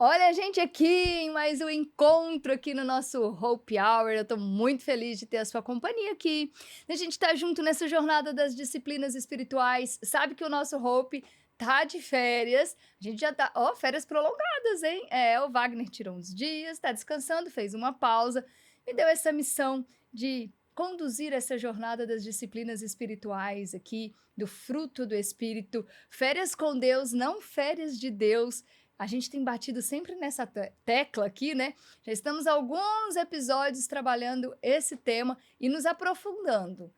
Olha a gente aqui em mais um encontro aqui no nosso Hope Hour. Eu estou muito feliz de ter a sua companhia aqui. A gente está junto nessa jornada das disciplinas espirituais. Sabe que o nosso Hope tá de férias. A gente já tá, ó, férias prolongadas, hein? O Wagner tirou uns dias, tá descansando, fez uma pausa e deu essa missão de conduzir essa jornada das disciplinas espirituais aqui, do fruto do Espírito. Férias com Deus, não férias de Deus. A gente tem batido sempre nessa tecla aqui, né? Já estamos há alguns episódios trabalhando esse tema e nos aprofundando.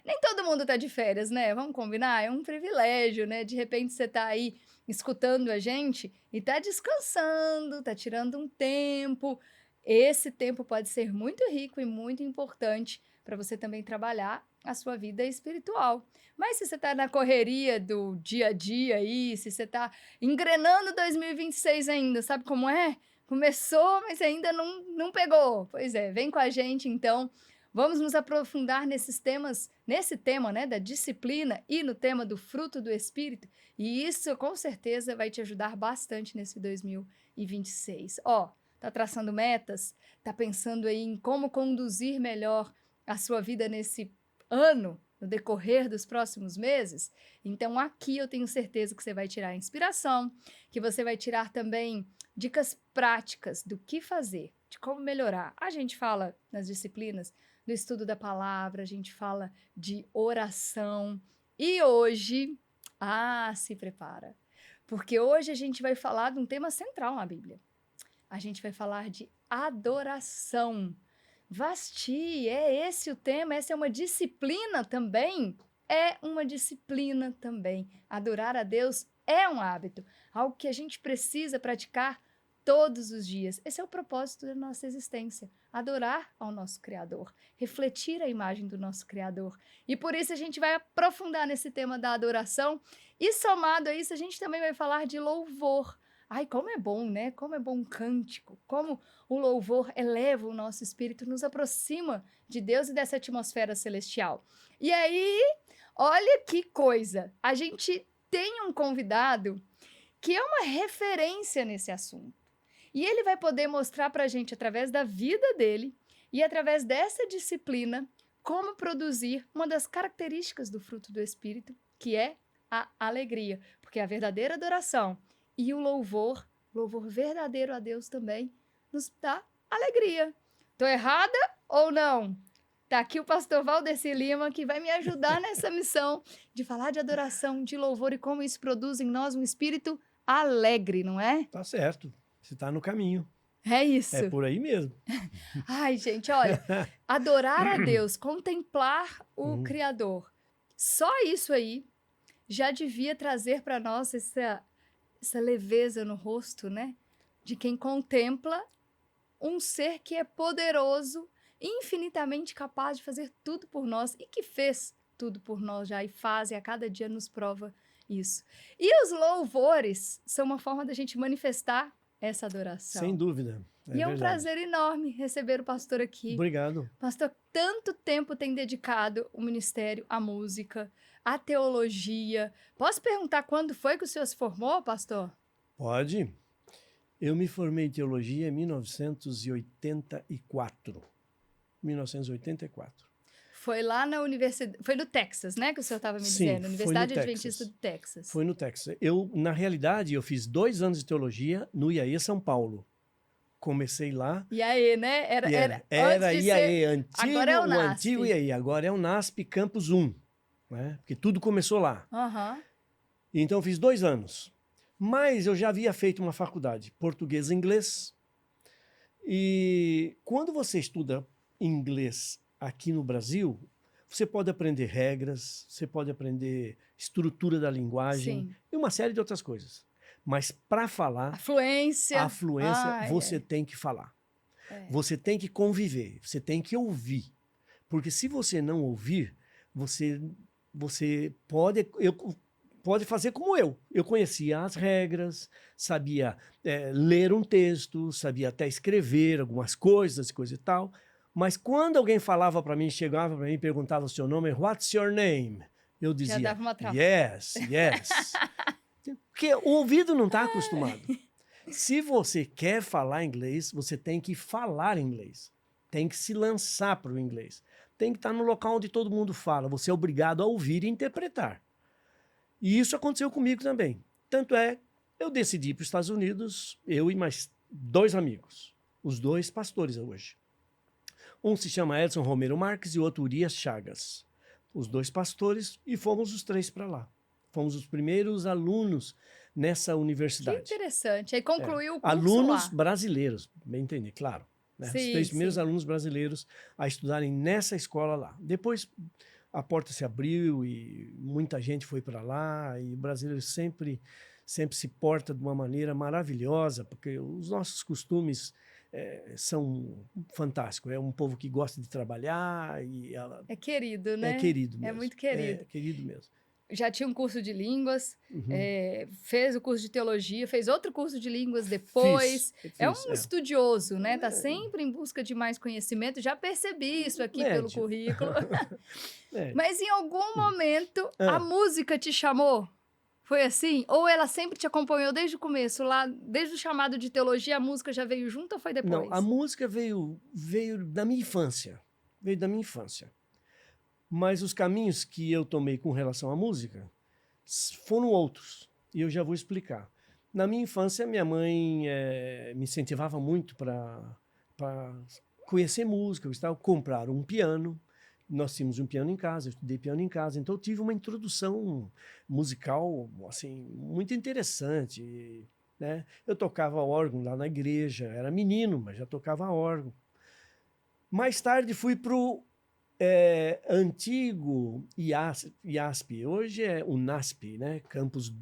Nem todo mundo tá de férias, né? Vamos combinar? É um privilégio, né? De repente você tá aí escutando a gente e tá descansando, tá tirando um tempo. Esse tempo pode ser muito rico e muito importante para você também trabalhar a sua vida espiritual. Mas se você tá na correria do dia a dia aí, se você tá engrenando 2026 ainda, sabe como é? Começou, mas ainda não pegou. Pois é, vem com a gente então. Vamos nos aprofundar nesses temas, nesse tema, né, da disciplina e no tema do fruto do Espírito. E isso com certeza vai te ajudar bastante nesse 2026. Ó, tá traçando metas? Tá pensando aí em como conduzir melhor a sua vida nesse ano, no decorrer dos próximos meses? Então aqui eu tenho certeza que você vai tirar inspiração, que você vai tirar também dicas práticas do que fazer, de como melhorar. A gente fala nas disciplinas do estudo da palavra, a gente fala de oração. E hoje, se prepara, porque hoje a gente vai falar de um tema central na Bíblia. A gente vai falar de adoração. Vasti, é esse o tema? Essa é uma disciplina também? É uma disciplina também. Adorar a Deus é um hábito, algo que a gente precisa praticar todos os dias. Esse é o propósito da nossa existência, adorar ao nosso Criador, refletir a imagem do nosso Criador. E por isso a gente vai aprofundar nesse tema da adoração e somado a isso a gente também vai falar de louvor. Ai, como é bom, né? Como é bom um cântico, como o louvor eleva o nosso espírito, nos aproxima de Deus e dessa atmosfera celestial. E aí, olha que coisa, a gente tem um convidado que é uma referência nesse assunto. E ele vai poder mostrar para a gente, através da vida dele e através dessa disciplina, como produzir uma das características do fruto do Espírito, que é a alegria. Porque a verdadeira adoração e o louvor verdadeiro a Deus também, nos dá alegria. Tô errada ou não? Tá aqui o pastor Valdeci Lima, que vai me ajudar nessa missão de falar de adoração, de louvor e como isso produz em nós um espírito alegre, não é? Tá certo, você tá no caminho. É isso. É por aí mesmo. Ai, gente, olha, adorar a Deus, contemplar o Criador, só isso aí já devia trazer para nós essa leveza no rosto, né? De quem contempla um ser que é poderoso, infinitamente capaz de fazer tudo por nós e que fez tudo por nós já e faz e a cada dia nos prova isso. E os louvores são uma forma da gente manifestar essa adoração. Sem dúvida. E é um prazer enorme receber o pastor aqui. Obrigado. Pastor, tanto tempo tem dedicado o ministério à música, à teologia. Posso perguntar quando foi que o senhor se formou, pastor? Pode. Eu me formei em teologia em 1984. 1984. Foi lá na universidade, foi no Texas, né, que o senhor estava me dizendo, Universidade Adventista do Texas. Foi no Texas. Na realidade, eu fiz 2 anos de teologia no IAE São Paulo. Comecei lá. IAE, né? Era IAE, agora é o o NASP. antigo IAE, agora é o NASP Campus 1, né? Porque tudo começou lá. Então eu fiz 2 anos. Mas eu já havia feito uma faculdade, português e inglês. E quando você estuda inglês aqui no Brasil, você pode aprender regras, você pode aprender estrutura da linguagem. Sim. E uma série de outras coisas. Mas para falar... Afluência. Você tem que falar. Você tem que conviver, você tem que ouvir. Porque se você não ouvir, você pode fazer como eu. Eu conhecia as regras, sabia ler um texto, sabia até escrever algumas coisas, coisa e tal. Mas quando alguém falava para mim, chegava para mim e perguntava o seu nome, what's your name? Eu dizia, yes, yes. Porque o ouvido não está acostumado. Se você quer falar inglês, você tem que falar inglês. Tem que se lançar para o inglês. Tem que estar no local onde todo mundo fala. Você é obrigado a ouvir e interpretar. E isso aconteceu comigo também. Tanto é, eu decidi ir para os Estados Unidos, eu e mais 2 amigos. Os 2 pastores hoje. Um se chama Edson Romero Marques e o outro Urias Chagas. Os 2 pastores, e fomos os 3 para lá. Fomos os primeiros alunos nessa universidade. Que interessante. Aí concluiu o curso alunos lá. brasileiros, bem entender, claro. Né? Os 3 primeiros alunos brasileiros a estudarem nessa escola lá. Depois a porta se abriu e muita gente foi para lá, e o brasileiro sempre se porta de uma maneira maravilhosa, porque os nossos costumes são fantásticos. É um povo que gosta de trabalhar. É querido, né? É querido mesmo. É muito querido. É querido mesmo. Já tinha um curso de línguas, fez o curso de teologia, fez outro curso de línguas depois. É um estudioso, né? Tá sempre em busca de mais conhecimento. Já percebi isso aqui pelo currículo. Mas em algum momento a música te chamou? Foi assim? Ou ela sempre te acompanhou desde o começo, lá, desde o chamado de teologia, a música já veio junto ou foi depois? Não, a música veio da minha infância. Veio da minha infância. Mas os caminhos que eu tomei com relação à música foram outros. E eu já vou explicar. Na minha infância, minha mãe me incentivava muito para conhecer música. Eu estava comprar um piano. Nós tínhamos um piano em casa, eu estudei piano em casa. Então, eu tive uma introdução musical assim, muito interessante. Né? Eu tocava órgão lá na igreja. Era menino, mas já tocava órgão. Mais tarde, fui para o antigo IASP, hoje é o NASP, né? Campus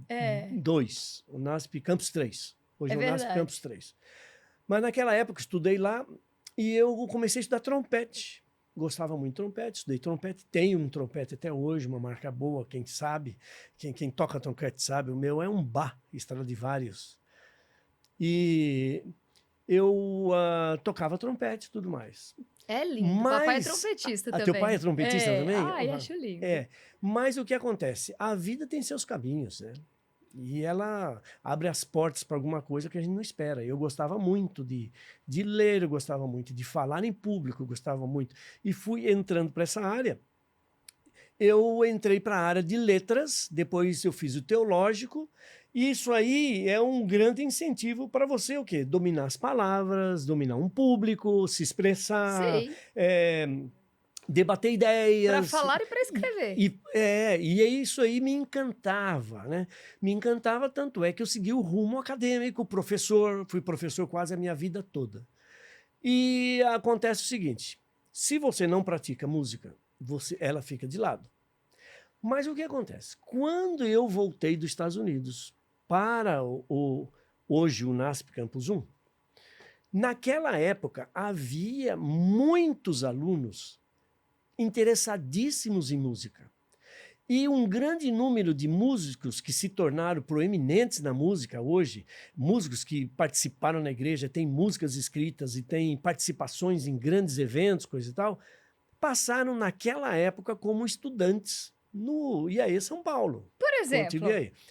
2, o NASP Campus 3. Hoje é o NASP Campus 3. Mas naquela época estudei lá e eu comecei a estudar trompete. Gostava muito de trompete, estudei trompete, tenho um trompete até hoje, uma marca boa, quem sabe, quem toca trompete sabe, o meu é um Bach Stradivarius. E eu tocava trompete e tudo mais. É lindo, papai é trompetista também. Teu pai é trompetista também? Ai, acho lindo. Mas o que acontece? A vida tem seus caminhos, né? E ela abre as portas para alguma coisa que a gente não espera. Eu gostava muito de ler, eu gostava muito de falar em público, eu gostava muito. E fui entrando para essa área. Eu entrei para a área de letras, depois eu fiz o teológico. Isso aí é um grande incentivo para você o quê? Dominar as palavras, dominar um público, se expressar, debater ideias. Para falar e para escrever. E isso aí me encantava, né? Me encantava, tanto é que eu segui o rumo acadêmico, fui professor quase a minha vida toda. E acontece o seguinte, se você não pratica música, ela fica de lado. Mas o que acontece? Quando eu voltei dos Estados Unidos para hoje o NASP Campus 1, naquela época havia muitos alunos interessadíssimos em música. E um grande número de músicos que se tornaram proeminentes na música hoje, músicos que participaram na igreja, têm músicas escritas e têm participações em grandes eventos, coisa e tal, passaram naquela época como estudantes no IAE São Paulo. Por exemplo?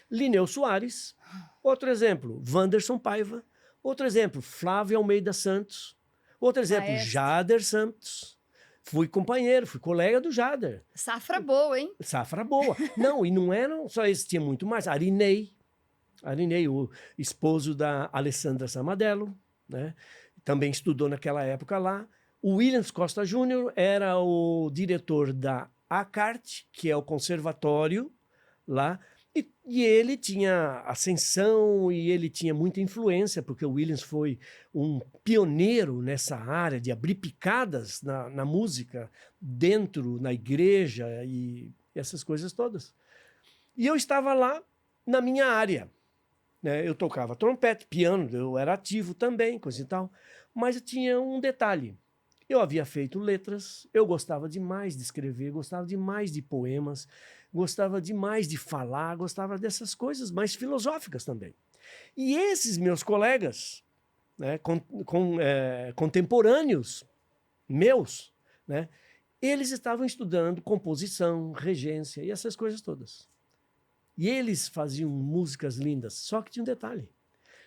Lineu Soares. Outro exemplo, Wanderson Paiva. Outro exemplo, Flávio Almeida Santos. Outro exemplo, Jader Santos. Fui companheiro, fui colega do Jader. Safra boa, hein? Safra boa. Não, e não eram só esse, tinha muito mais. Arinei, o esposo da Alessandra Samadello, né? Também estudou naquela época lá. O Williams Costa Júnior era o diretor da ACART, que é o conservatório lá, e ele tinha ascensão e ele tinha muita influência, porque o Williams foi um pioneiro nessa área de abrir picadas na música, na igreja e essas coisas todas. E eu estava lá na minha área, né? Eu tocava trompete, piano, eu era ativo também, coisa e tal, mas eu tinha um detalhe. Eu havia feito letras, eu gostava demais de escrever, gostava demais de poemas, gostava demais de falar, gostava dessas coisas mais filosóficas também. E esses meus colegas, né, contemporâneos meus, né, eles estavam estudando composição, regência e essas coisas todas. E eles faziam músicas lindas, só que tinha um detalhe.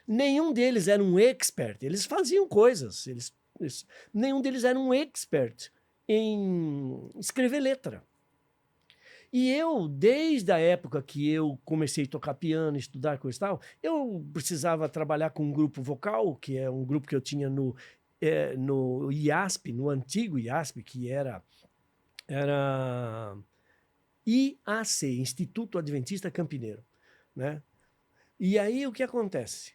Nenhum deles era um expert. Eles faziam coisas. Nenhum deles era um expert em escrever letra. E eu, desde a época que eu comecei a tocar piano, estudar coisa e tal, eu precisava trabalhar com um grupo vocal, que é um grupo que eu tinha no IASP, no antigo IASP, que era IAC, Instituto Adventista Campineiro, né? E aí o que acontece?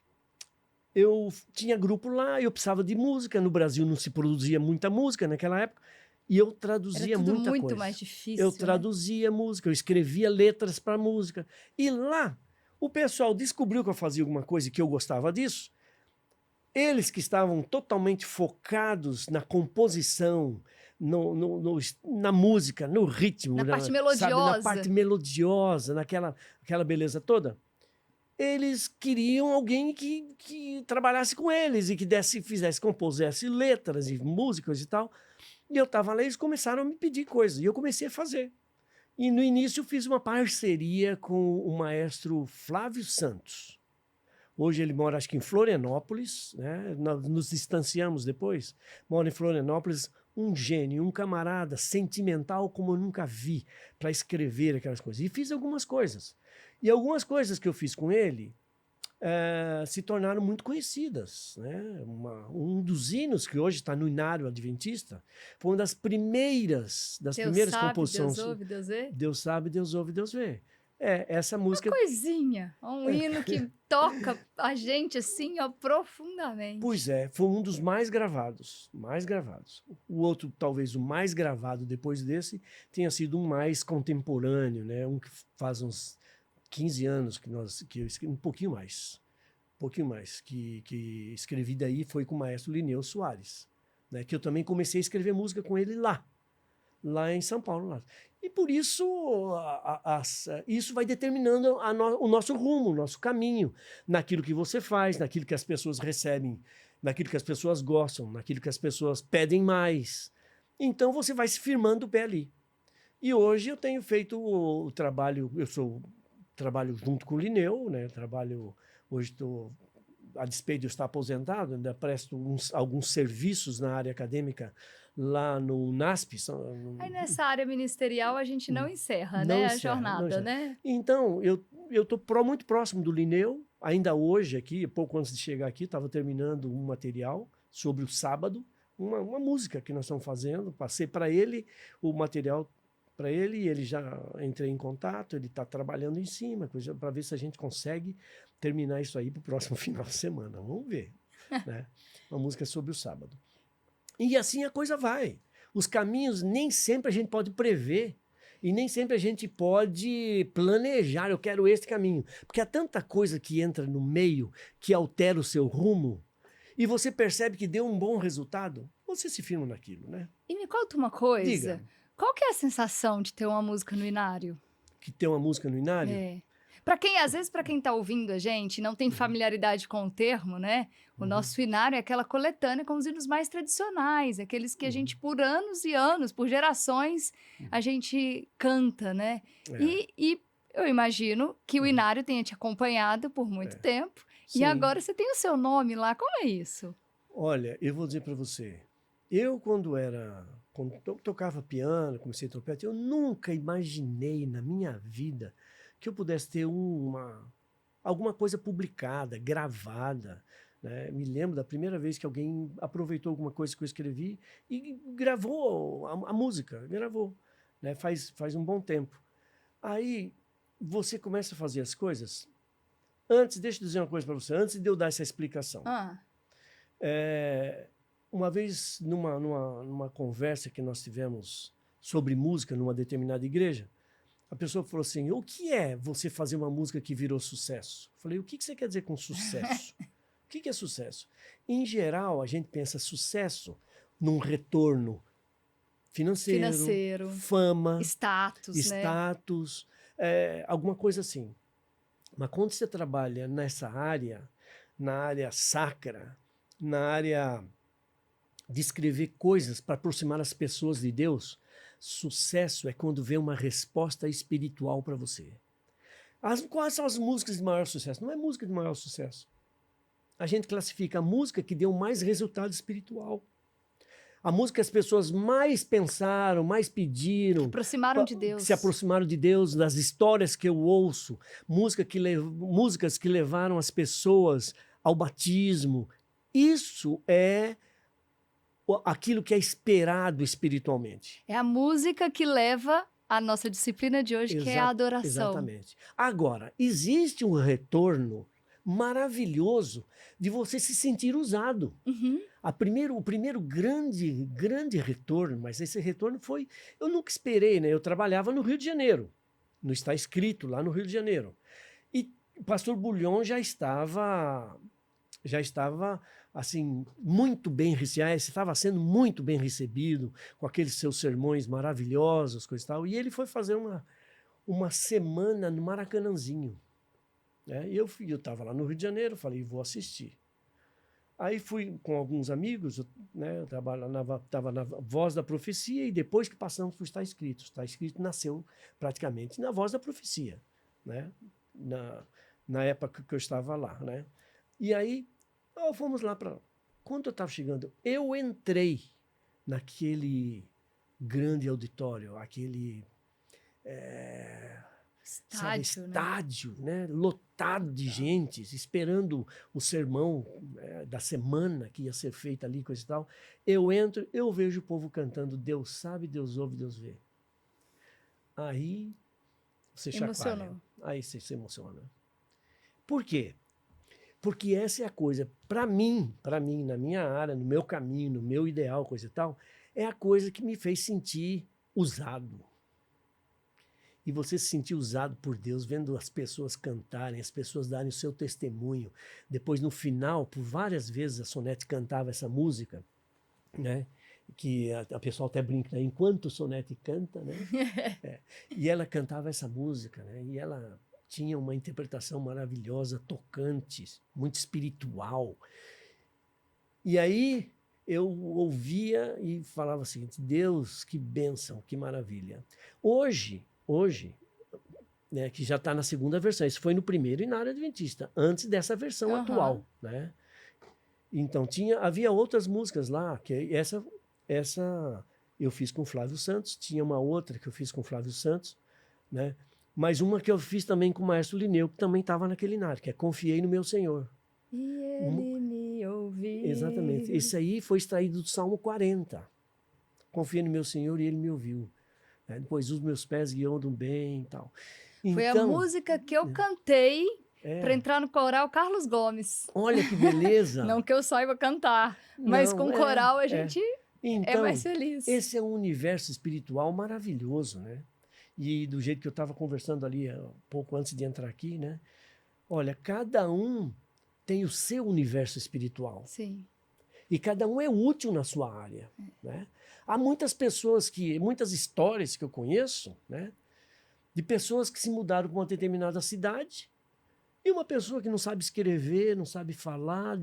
Eu tinha grupo lá, eu precisava de música, no Brasil não se produzia muita música naquela época, e eu traduzia Era tudo muita muito coisa. mais difícil, Eu traduzia música, eu escrevia letras para música. E lá, o pessoal descobriu que eu fazia alguma coisa e que eu gostava disso. Eles que estavam totalmente focados na composição, na música, no ritmo, na parte sabe, melodiosa. na parte melodiosa, aquela beleza toda. Eles queriam alguém que trabalhasse com eles e que compusesse letras e músicas e tal. E eu estava lá e eles começaram a me pedir coisas. E eu comecei a fazer. E no início eu fiz uma parceria com o maestro Flávio Santos. Hoje ele mora, acho que em Florianópolis, né? Nós nos distanciamos depois. Mora em Florianópolis, um gênio, um camarada sentimental como eu nunca vi para escrever aquelas coisas. E fiz algumas coisas. E algumas coisas que eu fiz com ele se tornaram muito conhecidas, né? Um dos hinos que hoje está no Inário Adventista foi uma das primeiras composições. Deus ouve, Deus vê. Deus sabe, Deus ouve, Deus vê. Essa música. Uma coisinha, um hino que toca a gente assim, ó, profundamente. Pois é, foi um dos mais gravados, O outro, talvez o mais gravado depois desse, tenha sido um mais contemporâneo, né? Um que faz uns 15 anos que eu escrevi, um pouquinho mais, que escrevi daí foi com o maestro Lineu Soares, né? Que eu também comecei a escrever música com ele lá em São Paulo. Lá. E por isso, isso vai determinando o nosso rumo, o nosso caminho, naquilo que você faz, naquilo que as pessoas recebem, naquilo que as pessoas gostam, naquilo que as pessoas pedem mais. Então você vai se firmando o pé ali. E hoje eu tenho feito o trabalho, trabalho junto com o Lineu, né? Hoje estou, a despeito de eu estar aposentado, ainda presto alguns serviços na área acadêmica lá no NASP. Aí nessa área ministerial a gente não encerra, né? A jornada, né? Então, eu estou muito próximo do Lineu, ainda hoje aqui, pouco antes de chegar aqui, estava terminando um material sobre o sábado, uma música que nós estamos fazendo, passei para ele o material para ele, e ele já entrei em contato, ele está trabalhando em cima, para ver se a gente consegue terminar isso aí para o próximo final de semana. Vamos ver. Né? Uma música sobre o sábado. E assim a coisa vai. Os caminhos nem sempre a gente pode prever e nem sempre a gente pode planejar, eu quero esse caminho. Porque há tanta coisa que entra no meio que altera o seu rumo e você percebe que deu um bom resultado, você se firma naquilo, né? E me conta uma coisa. Diga. Qual que é a sensação de ter uma música no Inário? Que ter uma música no Inário? Às vezes, para quem está ouvindo a gente, não tem familiaridade com o termo, né? O nosso Inário é aquela coletânea com os hinos mais tradicionais, aqueles que a gente, por anos e anos, por gerações, a gente canta, né? E eu imagino que o Inário tenha te acompanhado por muito tempo. Sim. E agora você tem o seu nome lá. Como é isso? Olha, eu vou dizer para você. Eu, quando tocava piano, comecei a trompete, eu nunca imaginei na minha vida que eu pudesse ter alguma coisa publicada, gravada. Né? Me lembro da primeira vez que alguém aproveitou alguma coisa que eu escrevi e gravou a música, gravou. Né? Faz um bom tempo. Aí você começa a fazer as coisas. Deixa eu dizer uma coisa para você, antes de eu dar essa explicação. Uma vez, numa conversa que nós tivemos sobre música numa determinada igreja, a pessoa falou assim, o que é você fazer uma música que virou sucesso? Eu falei, o que você quer dizer com sucesso? O que é sucesso? Em geral, a gente pensa sucesso num retorno financeiro, fama, status, alguma coisa assim. Mas quando você trabalha nessa área, na área sacra, na área de escrever coisas para aproximar as pessoas de Deus, sucesso é quando vem uma resposta espiritual para você. Quais são as músicas de maior sucesso? Não é música de maior sucesso. a gente classifica a música que deu mais resultado espiritual. A música que as pessoas mais pensaram, mais pediram. Se aproximaram de Deus. Se aproximaram de Deus, das histórias que eu ouço. Músicas que levaram as pessoas ao batismo. Isso é aquilo que é esperado espiritualmente. É a música que leva a nossa disciplina de hoje, que é a adoração. Exatamente. Agora, existe um retorno maravilhoso de você se sentir usado. Uhum. O primeiro grande retorno, mas esse retorno foi... Eu nunca esperei, né? Eu trabalhava no Rio de Janeiro, no Está Escrito, lá no Rio de Janeiro. E o pastor Bulhon já estava assim, muito bem recebido, estava sendo muito bem recebido, com aqueles seus sermões maravilhosos, coisa e tal. E ele foi fazer uma semana no Maracanãzinho. Né? E eu estava lá no Rio de Janeiro, falei, vou assistir. Aí fui com alguns amigos, né? Eu estava na Voz da Profecia, e depois que passamos para o Está Escrito. Está Escrito nasceu praticamente na Voz da Profecia, né? Na época que eu estava lá. Né? E aí, fomos lá para... Quando eu estava chegando, eu entrei naquele grande auditório, aquele... estádio, né? Lotado de gente, esperando o sermão da semana que ia ser feito ali, coisa e tal. Eu entro, eu vejo o povo cantando Deus sabe, Deus ouve, Deus vê. Aí você chacoalha. Aí você se emociona. Por quê? Porque essa é a coisa, para mim, na minha área, no meu caminho, no meu ideal, coisa e tal, é a coisa que me fez sentir usado. E você se sentir usado por Deus, vendo as pessoas cantarem, as pessoas darem o seu testemunho. Depois, no final, por várias vezes, a Sonete cantava essa música, né? Que a pessoa até brinca, né? Enquanto Sonete canta, né? E ela cantava essa música, né? E ela tinha uma interpretação maravilhosa, tocante, muito espiritual. E aí eu ouvia e falava assim, Deus, que bênção, que maravilha. Hoje, né, que já está na segunda versão, isso foi no primeiro e na área adventista, antes dessa versão atual, né? Então havia outras músicas lá, que essa eu fiz com Flávio Santos, tinha uma outra que eu fiz com Flávio Santos, né? Mas uma que eu fiz também com o Maestro Lineu, que também estava naquele inário, que é Confiei no Meu Senhor. E ele me ouviu. Exatamente. Esse aí foi extraído do Salmo 40. Confiei no meu Senhor e ele me ouviu. Depois os meus pés guiam bem e tal. Então, foi a música que eu cantei para entrar no coral Carlos Gomes. Olha que beleza! Não que eu saiba cantar, mas com coral a gente então, é mais feliz. Esse é um universo espiritual maravilhoso, né? E do jeito que eu estava conversando ali um pouco antes de entrar aqui, né? Olha, cada um tem o seu universo espiritual. Sim. E cada um é útil na sua área, né? Há muitas muitas histórias que eu conheço, né? De pessoas que se mudaram para uma determinada cidade e uma pessoa que não sabe escrever, não sabe falar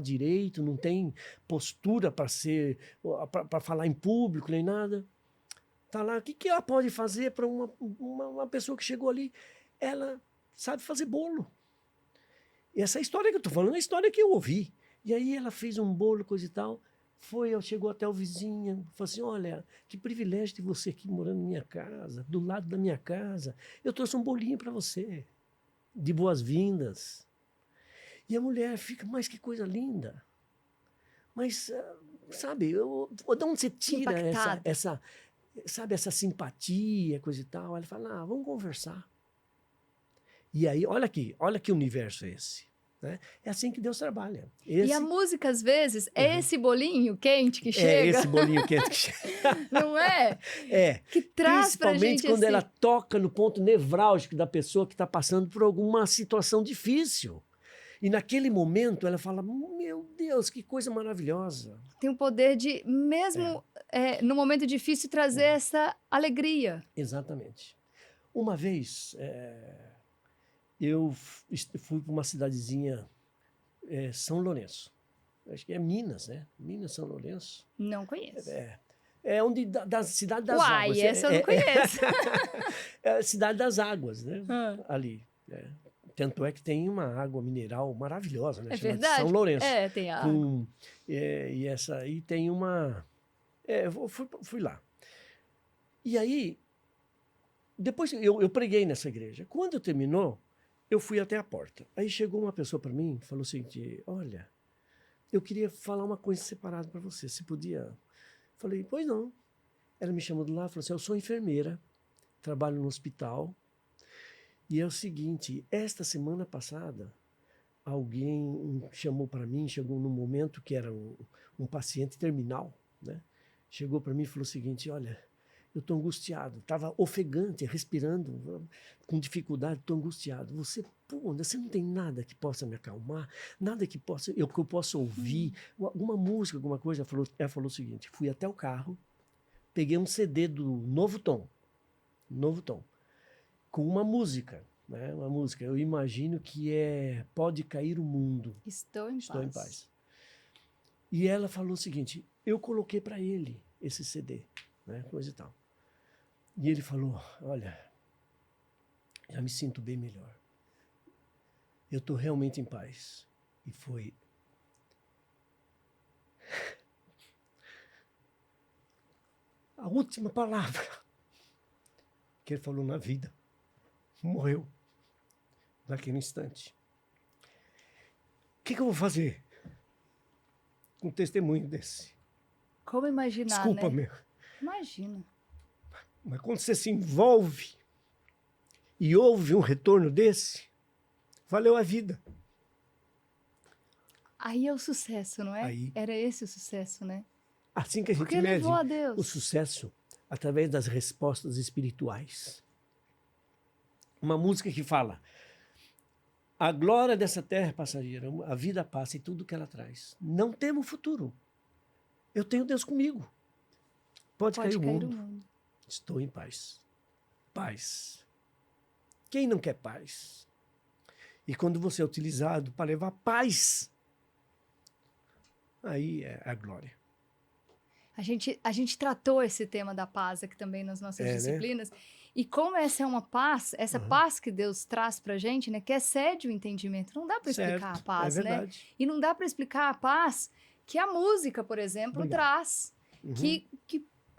direito, não tem postura para falar em público nem nada. Tá lá, o que ela pode fazer para uma pessoa que chegou ali? Ela sabe fazer bolo. E essa história que eu estou falando é a história que eu ouvi. E aí ela fez um bolo, coisa e tal. Chegou até o vizinho, falou assim, olha, que privilégio de você aqui morando na minha casa, do lado da minha casa. Eu trouxe um bolinho para você, de boas-vindas. E a mulher fica, mas que coisa linda. Mas, sabe, de onde você tira essa simpatia, coisa e tal? Ela fala, vamos conversar. E aí, olha que universo é esse. Né? É assim que Deus trabalha. E a música, às vezes, é esse bolinho quente que chega. É esse bolinho quente que chega. Não é? É. Que traz pra gente principalmente quando ela toca no ponto nevrálgico da pessoa que está passando por alguma situação difícil. E naquele momento ela fala, meu Deus, que coisa maravilhosa. Tem o poder de, mesmo no momento difícil, trazer essa alegria. Exatamente. Uma vez... eu fui para uma cidadezinha, São Lourenço. Acho que é Minas, né? Minas, São Lourenço. Não conheço. É onde da Cidade das Uai, Águas. Essa eu não conheço. É a Cidade das Águas, né? Ali. Tanto é que tem uma água mineral maravilhosa, né? É Chamada verdade? São Lourenço. Tem água. E essa aí tem uma... fui lá. E aí, depois eu preguei nessa igreja. Quando terminou, eu fui até a porta. Aí chegou uma pessoa para mim e falou assim, olha, eu queria falar uma coisa separada para você. Você podia... Falei, pois não. Ela me chamou de lá e falou assim, eu sou enfermeira, trabalho no hospital. E é o seguinte, esta semana passada, alguém chamou para mim, chegou num momento que era um paciente terminal, né? Chegou para mim e falou o seguinte, olha, eu estou angustiado, estava ofegante, respirando com dificuldade, estou angustiado. Você não tem nada que possa me acalmar, nada que eu possa ouvir, alguma música, alguma coisa? Ela falou o seguinte, fui até o carro, peguei um CD do Novo Tom, com uma música, né? Uma música. Eu imagino que Pode Cair o Mundo. Estou em paz. E ela falou o seguinte, eu coloquei para ele esse CD, né? Coisa e tal. E ele falou, olha, já me sinto bem melhor. Eu estou realmente em paz. E foi... a última palavra que ele falou na vida. Morreu naquele instante. O que eu vou fazer com um testemunho desse? Como imaginar, Desculpa, né? meu. Imagina. Mas quando você se envolve e ouve um retorno desse, valeu a vida. Aí é o sucesso, não é? Aí. Era esse o sucesso, né? Assim que a gente Porque mede levou a Deus. o sucesso através das respostas espirituais. Uma música que fala, a glória dessa terra é passageira, a vida passa e tudo que ela traz. Não temos futuro. Eu tenho Deus comigo. Pode cair o mundo. Estou em paz. Paz. Quem não quer paz? E quando você é utilizado para levar paz, aí é a glória. A gente tratou esse tema da paz aqui também nas nossas disciplinas. Né? E como essa é uma paz, essa paz que Deus traz pra gente, né, que excede o entendimento. Não dá para explicar a paz, né? E não dá para explicar a paz que a música, por exemplo, traz. Que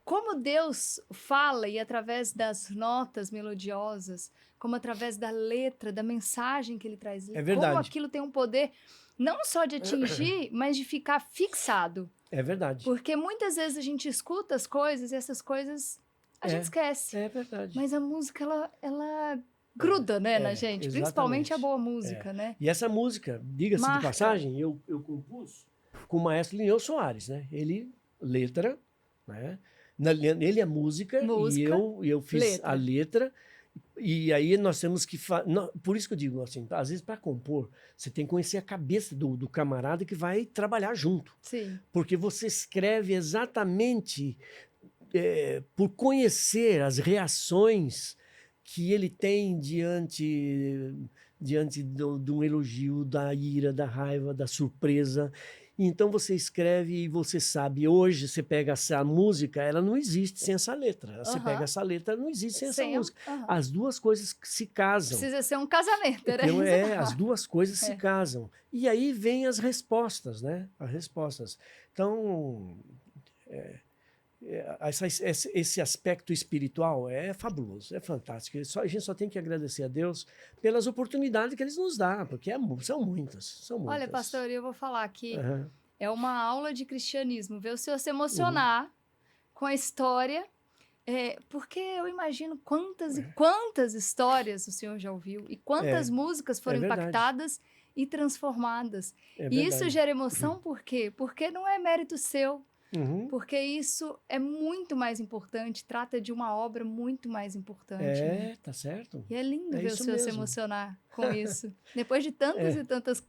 como Deus fala e através das notas melodiosas, como através da letra, da mensagem que ele traz, como aquilo tem um poder não só de atingir, mas de ficar fixado. É verdade. Porque muitas vezes a gente escuta as coisas e essas coisas a gente esquece. É verdade. Mas a música, ela gruda, né, na gente. Exatamente. Principalmente a boa música, né? E essa música, diga-se de passagem, eu compus com o maestro Lineu Soares, né? Ele, letra, né? Ele é música e eu fiz a letra. E aí nós temos que... Por isso que eu digo assim, às vezes para compor, você tem que conhecer a cabeça do camarada que vai trabalhar junto. Sim. Porque você escreve exatamente por conhecer as reações que ele tem diante de um elogio, da ira, da raiva, da surpresa. Então você escreve e você sabe, hoje você pega essa música, ela não existe sem essa letra. Você pega essa letra, não existe sem essa música. As duas coisas se casam. Precisa ser um casamento, né? Então, as duas coisas se casam. E aí vem as respostas, né? As respostas. Então, esse aspecto espiritual é fabuloso, é fantástico. A gente só tem que agradecer a Deus pelas oportunidades que Ele nos dá, porque são muitas. Olha, pastor, eu vou falar que é uma aula de cristianismo, ver o senhor se emocionar com a história, porque eu imagino quantas e quantas histórias o senhor já ouviu e quantas músicas foram impactadas e transformadas. E isso gera emoção por quê? Porque não é mérito seu. Porque isso é muito mais importante, trata de uma obra muito mais importante. Né? Tá certo. E é lindo ver o senhor se emocionar com isso. Depois de tantas e tantas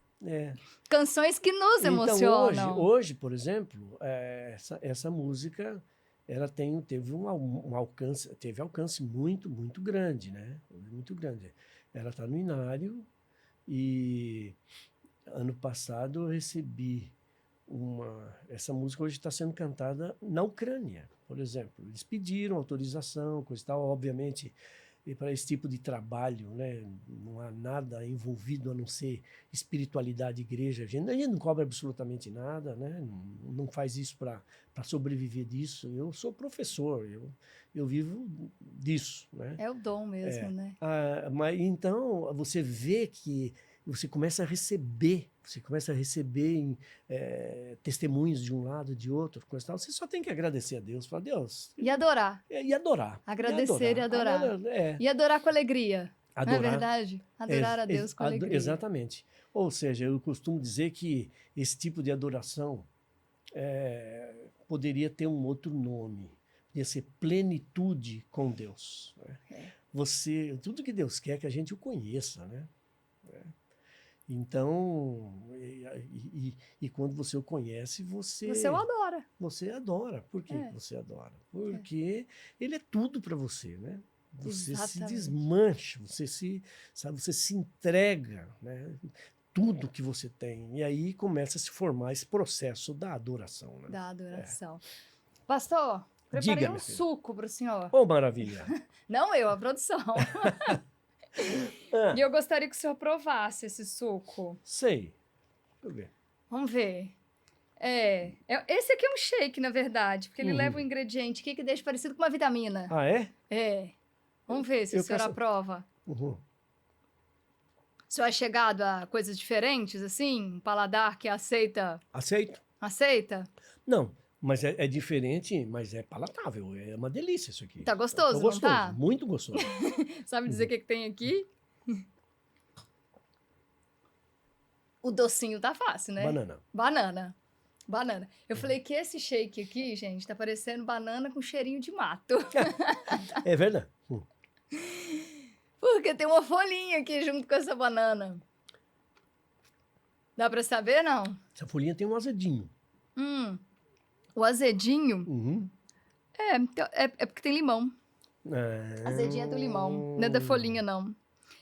canções que nos emocionam. Então, hoje, por exemplo, essa música, ela teve alcance muito, muito grande, né? Muito grande. Ela está no Inário e ano passado eu recebi essa música hoje está sendo cantada na Ucrânia, por exemplo. Eles pediram autorização, coisa e tal. Obviamente, para esse tipo de trabalho, né? Não há nada envolvido a não ser espiritualidade, igreja. A gente não cobra absolutamente nada, né? Não faz isso para sobreviver disso. Eu sou professor, eu vivo disso, né? É o dom mesmo, né? Mas então você vê que você começa a receber testemunhos de um lado, de outro, coisa e tal. Você só tem que agradecer a Deus, falar, Deus. E adorar. E adorar. Agradecer e adorar. É. E adorar com alegria. Adorar. Não é verdade? Adorar a Deus com alegria. Exatamente. Ou seja, eu costumo dizer que esse tipo de adoração poderia ter um outro nome. Poderia ser plenitude com Deus. Né? Tudo que Deus quer é que a gente o conheça, né? Então, e quando você o conhece, você o adora. Você adora. Por que você adora? Porque ele é tudo para você, né? Você Exatamente. se desmancha, você se entrega, né? Tudo que você tem. E aí começa a se formar esse processo da adoração. Né? Da adoração. Pastor, preparei Diga, um minha filha. suco para o senhor. Oh, maravilha! Não eu, a produção. E eu gostaria que o senhor provasse esse suco. Sei. Deixa eu ver. Vamos ver. Esse aqui é um shake, na verdade, porque ele leva um ingrediente aqui que deixa parecido com uma vitamina. Ah, é? É. Vamos ver se o senhor aprova. Uhum. O senhor é chegado a coisas diferentes, assim? Um paladar que aceita? Aceito. Aceita? Não, mas é diferente, mas é palatável. É uma delícia isso aqui. Tá gostoso, não tá? Muito gostoso. Sabe dizer o que tem aqui? O docinho tá fácil, né? Banana. Eu falei que esse shake aqui, gente, tá parecendo banana com cheirinho de mato. É verdade. Porque tem uma folhinha aqui junto com essa banana. Dá pra saber, não? Essa folhinha tem um azedinho. O azedinho Uhum. é porque tem limão. Azedinho é do limão, não é da folhinha, não.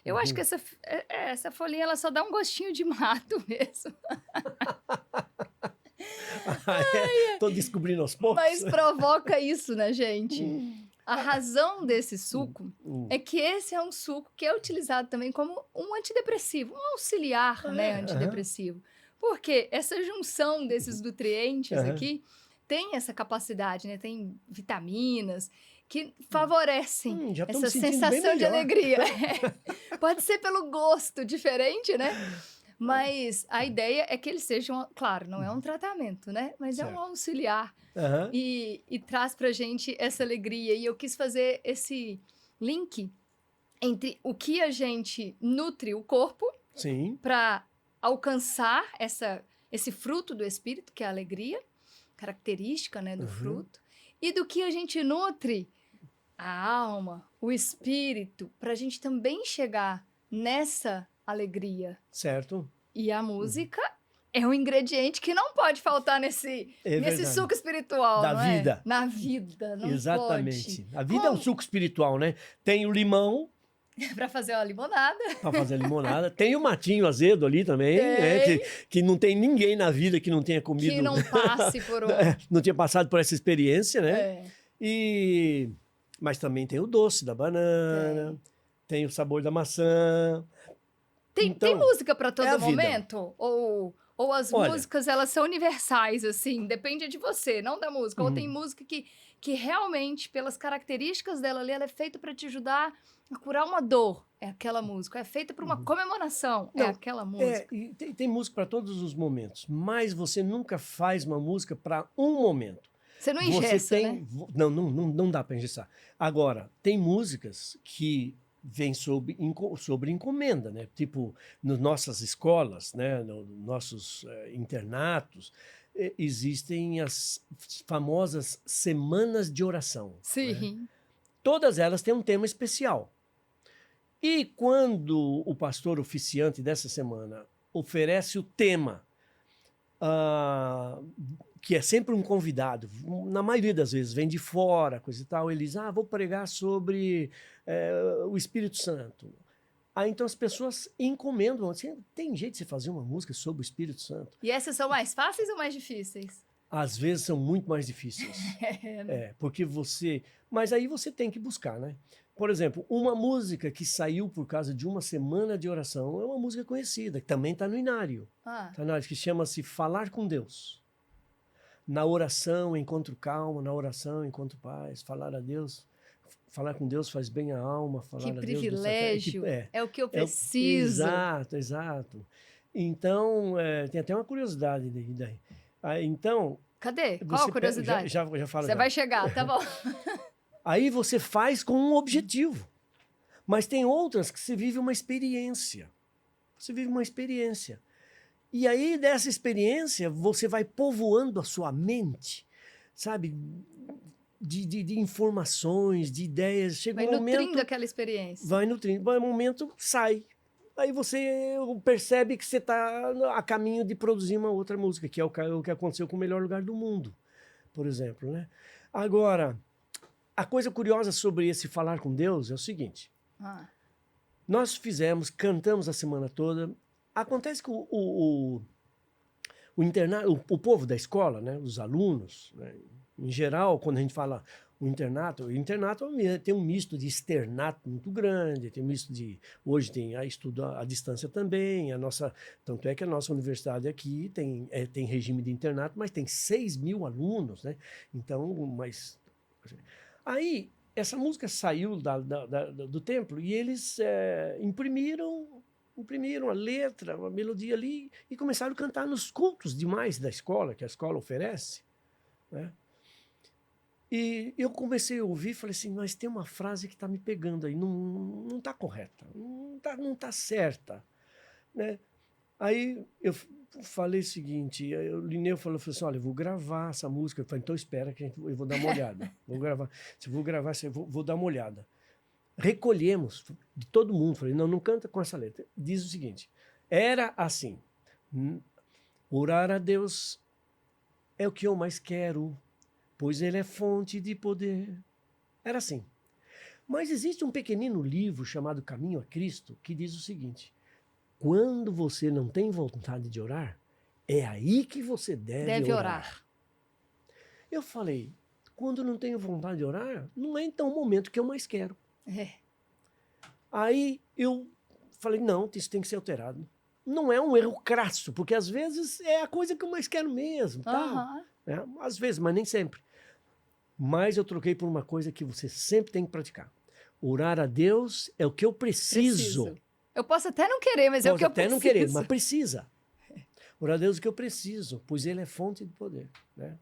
Eu acho que essa folhinha ela só dá um gostinho de mato mesmo. Tô descobrindo aos poucos. Mas provoca isso, né, gente? A razão desse suco é que esse é um suco que é utilizado também como um antidepressivo, um auxiliar, né, antidepressivo. Porque essa junção desses nutrientes aqui tem essa capacidade, né? Tem vitaminas que favorecem essa sensação de alegria. Pode ser pelo gosto diferente, né? Mas a ideia é que eles sejam, claro, não é um tratamento, né? Mas é um auxiliar e traz pra gente essa alegria. E eu quis fazer esse link entre o que a gente nutre o corpo para alcançar esse fruto do espírito, que é a alegria, característica, né, do fruto, e do que a gente nutre a alma, o espírito, para a gente também chegar nessa alegria. Certo. E a música é um ingrediente que não pode faltar nesse suco espiritual, da não vida. É? Na vida, não Exatamente. pode. A vida é um suco espiritual, né? Tem o limão. Para fazer uma limonada. Para fazer a limonada. Tem o matinho azedo ali também, né? Que não tem ninguém na vida que não tenha comido. Que não passe por não tinha passado por essa experiência, né? Mas também tem o doce da banana, tem o sabor da maçã. Tem música para todo momento? Ou as músicas, elas são universais, assim? Depende de você, não da música. Ou tem música que realmente, pelas características dela ali, ela é feita para te ajudar a curar uma dor. É aquela música. É feita para uma comemoração. É aquela música. Tem música para todos os momentos. Mas você nunca faz uma música para um momento. Você não engessa, né? Não dá para engessar. Agora, tem músicas que vêm sobre encomenda, né? Tipo, nas nossas escolas, né? Nos nossos internatos, existem as famosas semanas de oração. Sim. Né? Todas elas têm um tema especial. E quando o pastor oficiante dessa semana oferece o tema, que é sempre um convidado, na maioria das vezes vem de fora, coisa e tal, ele diz, vou pregar sobre o Espírito Santo. Então as pessoas encomendam, assim, tem jeito de você fazer uma música sobre o Espírito Santo. E essas são mais fáceis ou mais difíceis? Às vezes são muito mais difíceis. Porque mas aí você tem que buscar, né? Por exemplo, uma música que saiu por causa de uma semana de oração é uma música conhecida, que também está no Inário. Tá no Inário, que chama-se Falar com Deus. Na oração encontro calma, na oração encontro paz. Falar a Deus, falar com Deus faz bem à alma. Falar que a Deus privilégio, é o que eu preciso. Exato, exato. Então, tem até uma curiosidade daí. Então... Cadê? Qual a curiosidade? Já falo. Você vai chegar, tá bom. Aí você faz com um objetivo. Mas tem outras que se vive uma experiência. Você vive uma experiência. E aí, dessa experiência, você vai povoando a sua mente, sabe? De informações, de ideias. Chega vai um momento, nutrindo aquela experiência. Vai nutrindo. Vai um momento, sai. Aí você percebe que você está a caminho de produzir uma outra música, que é o que aconteceu com O Melhor Lugar do Mundo, por exemplo, né? Agora, a coisa curiosa sobre esse falar com Deus é o seguinte. Nós cantamos a semana toda. Acontece que o povo da escola, né, os alunos, né, em geral, quando a gente fala o internato tem um misto de externato muito grande, tem um misto de... Hoje tem estudo à distância também, tanto é que a nossa universidade aqui tem regime de internato, mas tem 6 mil alunos, né? Então, Aí, essa música saiu do templo e eles imprimiram a letra, a melodia ali e começaram a cantar nos cultos demais da escola, que a escola oferece, né? E eu comecei a ouvir e falei assim, mas tem uma frase que está me pegando aí, não está correta, não tá certa, né? Aí eu falei o seguinte, o Linneu falou assim, olha, eu vou gravar essa música. Eu falei, então espera que eu vou dar uma olhada. Vou gravar, vou dar uma olhada. Recolhemos de todo mundo, falei, não canta com essa letra. Diz o seguinte, era assim, orar a Deus é o que eu mais quero, pois ele é fonte de poder. Era assim. Mas existe um pequenino livro chamado Caminho a Cristo que diz o seguinte, quando você não tem vontade de orar, é aí que você deve orar. Eu falei, quando não tenho vontade de orar, não é então o momento que eu mais quero. Aí eu falei, não, isso tem que ser alterado. Não é um erro crasso, porque às vezes é a coisa que eu mais quero mesmo. Tá? Às vezes, mas nem sempre. Mas eu troquei por uma coisa que você sempre tem que praticar. Orar a Deus é o que eu preciso. Eu posso até não querer, mas é o que eu preciso. Posso até não querer, mas precisa. Orar a Deus é o que eu preciso, pois ele é fonte de poder. Né?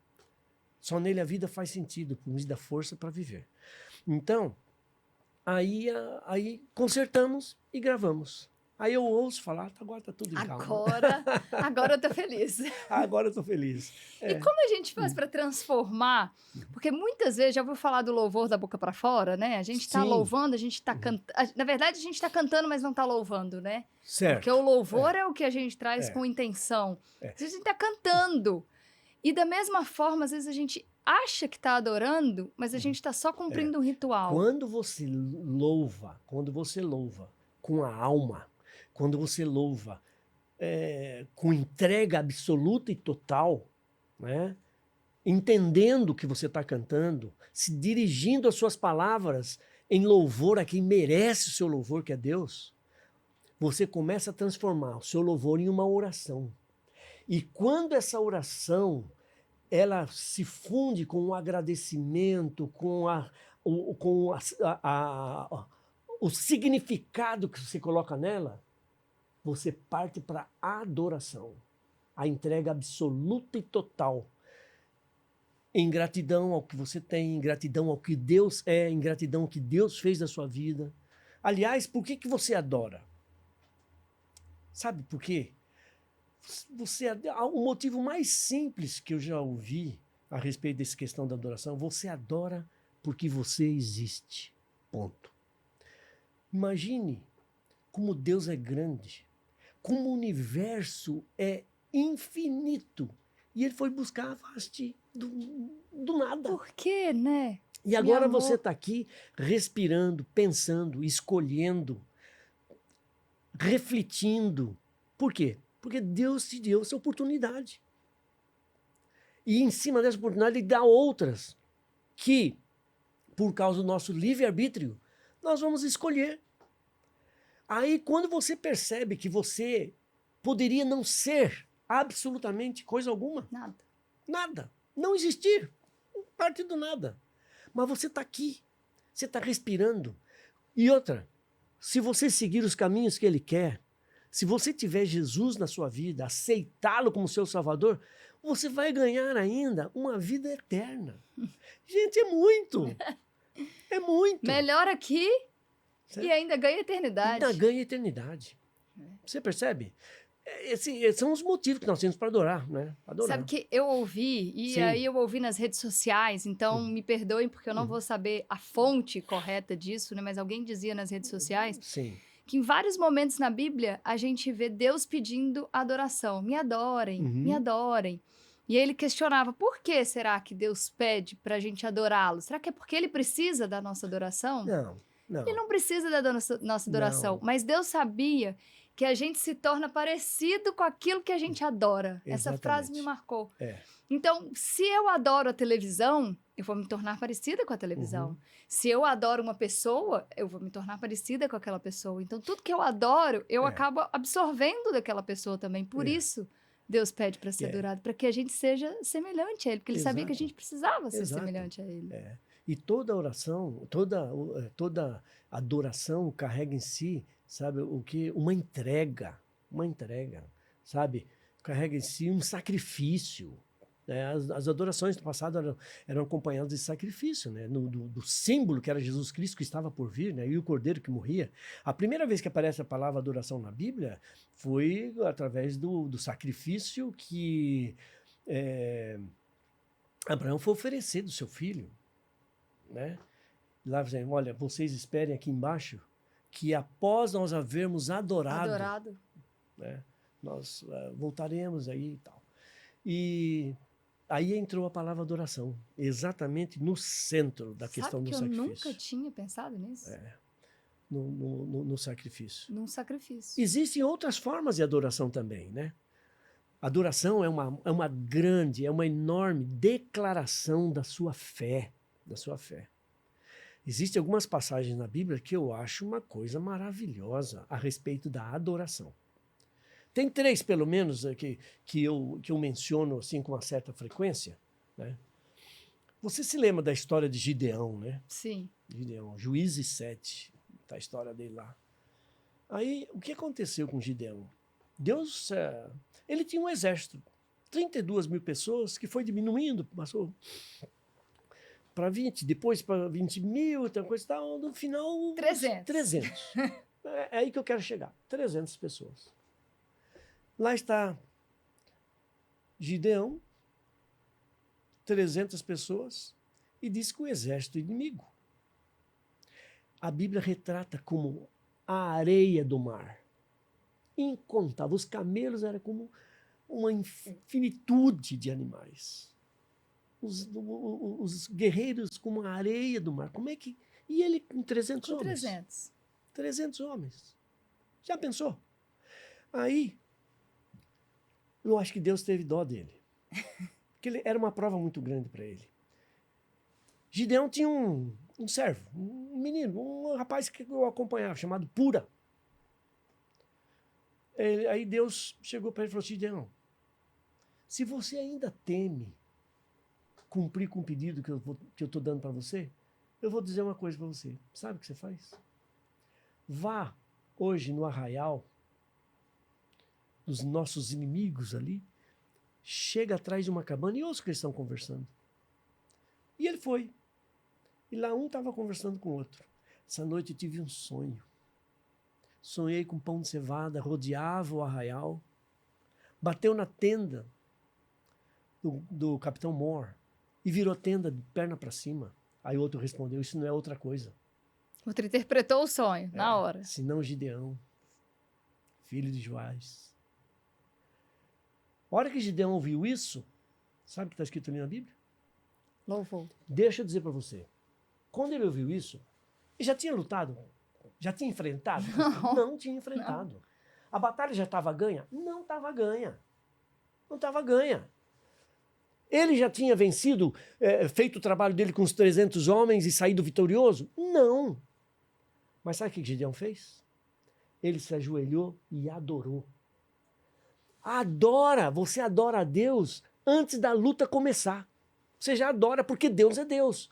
Só nele a vida faz sentido, nos dá força para viver. Então, aí consertamos e gravamos. Aí eu ouço falar, agora tá tudo em calma. Agora eu tô feliz. Agora eu tô feliz. E como a gente faz para transformar? Porque muitas vezes, já ouviu falar do louvor da boca para fora, né? A gente tá louvando, a gente tá cantando. Na verdade, a gente tá cantando, mas não tá louvando, né? Certo. Porque o louvor é o que a gente traz com intenção. A gente tá cantando. E da mesma forma, às vezes a gente acha que tá adorando, mas a gente tá só cumprindo um ritual. Quando você louva com a alma, quando você louva com entrega absoluta e total, né? Entendendo o que você está cantando, se dirigindo as suas palavras em louvor a quem merece o seu louvor, que é Deus, você começa a transformar o seu louvor em uma oração. E quando essa oração ela se funde com o agradecimento, com o significado que você coloca nela, você parte para a adoração, a entrega absoluta e total, em gratidão ao que você tem, em gratidão ao que Deus é, em gratidão ao que Deus fez na sua vida. Aliás, por que você adora? Sabe por quê? O motivo mais simples que eu já ouvi a respeito dessa questão da adoração, você adora porque você existe. Ponto. Imagine como Deus é grande, como o universo é infinito. E ele foi buscar a parte do nada. Por quê, né? E agora você está aqui respirando, pensando, escolhendo, refletindo. Por quê? Porque Deus te deu essa oportunidade. E em cima dessa oportunidade ele dá outras que, por causa do nosso livre-arbítrio, Nós vamos escolher. Aí, quando você percebe que você poderia não ser absolutamente coisa alguma. Nada. Nada. Não existir. Parte do nada. Mas você está aqui. Você está respirando. E outra, se você seguir os caminhos que Ele quer, se você tiver Jesus na sua vida, aceitá-lo como seu Salvador, você vai ganhar ainda uma vida eterna. Gente, é muito. É muito. Melhor aqui Certo? e ainda ganha eternidade. Ainda ganha eternidade. Você percebe? Esses são os motivos que nós temos para adorar, né? Adorar. Sabe que eu ouvi, e Sim. aí eu ouvi nas redes sociais, então me perdoem porque eu não vou saber a fonte correta disso, né? Mas alguém dizia nas redes sociais Sim. que em vários momentos na Bíblia a gente vê Deus pedindo adoração. Me adorem, me adorem. E aí ele questionava, por que será que Deus pede para a gente adorá-lo? Será que é porque ele precisa da nossa adoração? Não. Ele não precisa da nossa adoração, Não. mas Deus sabia que a gente se torna parecido com aquilo que a gente adora. Essa frase me marcou. Então, se eu adoro a televisão, eu vou me tornar parecida com a televisão. Se eu adoro uma pessoa, eu vou me tornar parecida com aquela pessoa. Então, tudo que eu adoro, eu acabo absorvendo daquela pessoa também. Por isso, Deus pede para ser adorado, para que a gente seja semelhante a Ele, porque Ele sabia que a gente precisava ser semelhante a Ele. E toda oração, toda adoração carrega em si, sabe, o que? Uma entrega, sabe? Carrega em si um sacrifício. As adorações do passado eram acompanhadas de sacrifício, né? Do símbolo que era Jesus Cristo que estava por vir, né? E o Cordeiro que morria. A primeira vez que aparece a palavra adoração na Bíblia foi através do sacrifício que Abraão foi oferecer do seu filho, né? Lá dizendo, olha, vocês esperem aqui embaixo que após nós havermos adorado. Né? Nós voltaremos aí e tal. E aí entrou a palavra adoração, exatamente no centro da questão do sacrifício. Eu nunca tinha pensado nisso. No sacrifício. Num sacrifício. Existem outras formas de adoração também, né? Adoração é uma enorme declaração da sua fé, Existem algumas passagens na Bíblia que eu acho uma coisa maravilhosa a respeito da adoração. Tem 3, pelo menos, que eu menciono assim, com uma certa frequência. Né? Você se lembra da história de Gideão, né? Sim. Gideão, Juízes 7, tá a história dele lá. Aí, o que aconteceu com Gideão? Deus, ele tinha um exército, 32 mil pessoas, que foi diminuindo, passou para 20, depois para 20 mil, outra coisa e tal, no final... 300. É aí que eu quero chegar, 300 pessoas. Lá está Gideão, 300 pessoas, e diz que o exército inimigo. A Bíblia retrata como a areia do mar. Incontável. Os camelos eram como uma infinitude de animais. Os guerreiros como a areia do mar. Como é que... E ele com 300 homens. 300 homens. Já pensou? Aí, eu acho que Deus teve dó dele. Porque era uma prova muito grande para ele. Gideão tinha um servo, um menino, um rapaz que eu acompanhava, chamado Pura. Aí Deus chegou para ele e falou assim, Gideão, se você ainda teme cumprir com o pedido que eu estou dando para você, eu vou dizer uma coisa para você. Sabe o que você faz? Vá hoje no arraial dos nossos inimigos ali, chega atrás de uma cabana e ouça que eles estão conversando. E ele foi. E lá um estava conversando com o outro. Essa noite eu tive um sonho. Sonhei com pão de cevada, rodeava o arraial, bateu na tenda do capitão Moore e virou tenda de perna para cima. Aí o outro respondeu, isso não é outra coisa. O outro interpretou o sonho, na hora. Senão Gideão, filho de Joás. A hora que Gideão ouviu isso, sabe o que está escrito ali na Bíblia? Louvor. Deixa eu dizer para você. Quando ele ouviu isso, ele já tinha lutado? Já tinha enfrentado? Não tinha enfrentado. Não. A batalha já estava ganha? Não estava ganha. Não estava ganha. Ele já tinha vencido, feito o trabalho dele com os 300 homens e saído vitorioso? Não. Mas sabe o que Gideão fez? Ele se ajoelhou e adorou. Você adora a Deus antes da luta começar. Você já adora porque Deus é Deus.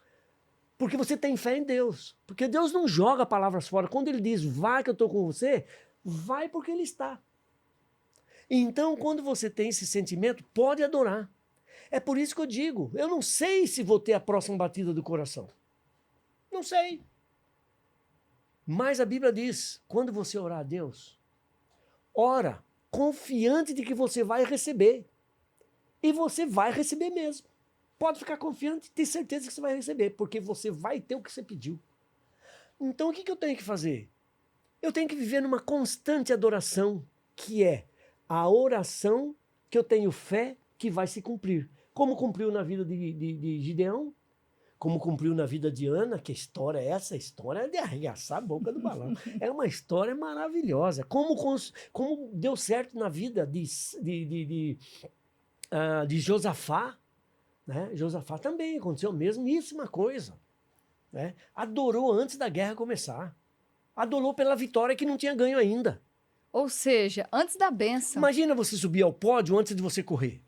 Porque você tem fé em Deus. Porque Deus não joga palavras fora. Quando ele diz, vai que eu estou com você, vai porque ele está. Então, quando você tem esse sentimento, pode adorar. É por isso que eu digo, eu não sei se vou ter a próxima batida do coração. Não sei. Mas a Bíblia diz, quando você orar a Deus, ora confiante de que você vai receber. E você vai receber mesmo. Pode ficar confiante, ter certeza que você vai receber, porque você vai ter o que você pediu. Então o que eu tenho que fazer? Eu tenho que viver numa constante adoração, que é a oração que eu tenho fé que vai se cumprir. Como cumpriu na vida de Gideão, como cumpriu na vida de Ana, que história é essa? A história é de arregaçar a boca do balão. É uma história maravilhosa. Como deu certo na vida de Josafá, né? Josafá também aconteceu a mesmíssima coisa. Né? Adorou antes da guerra começar. Adorou pela vitória que não tinha ganho ainda. Ou seja, antes da bênção. Imagina você subir ao pódio antes de você correr.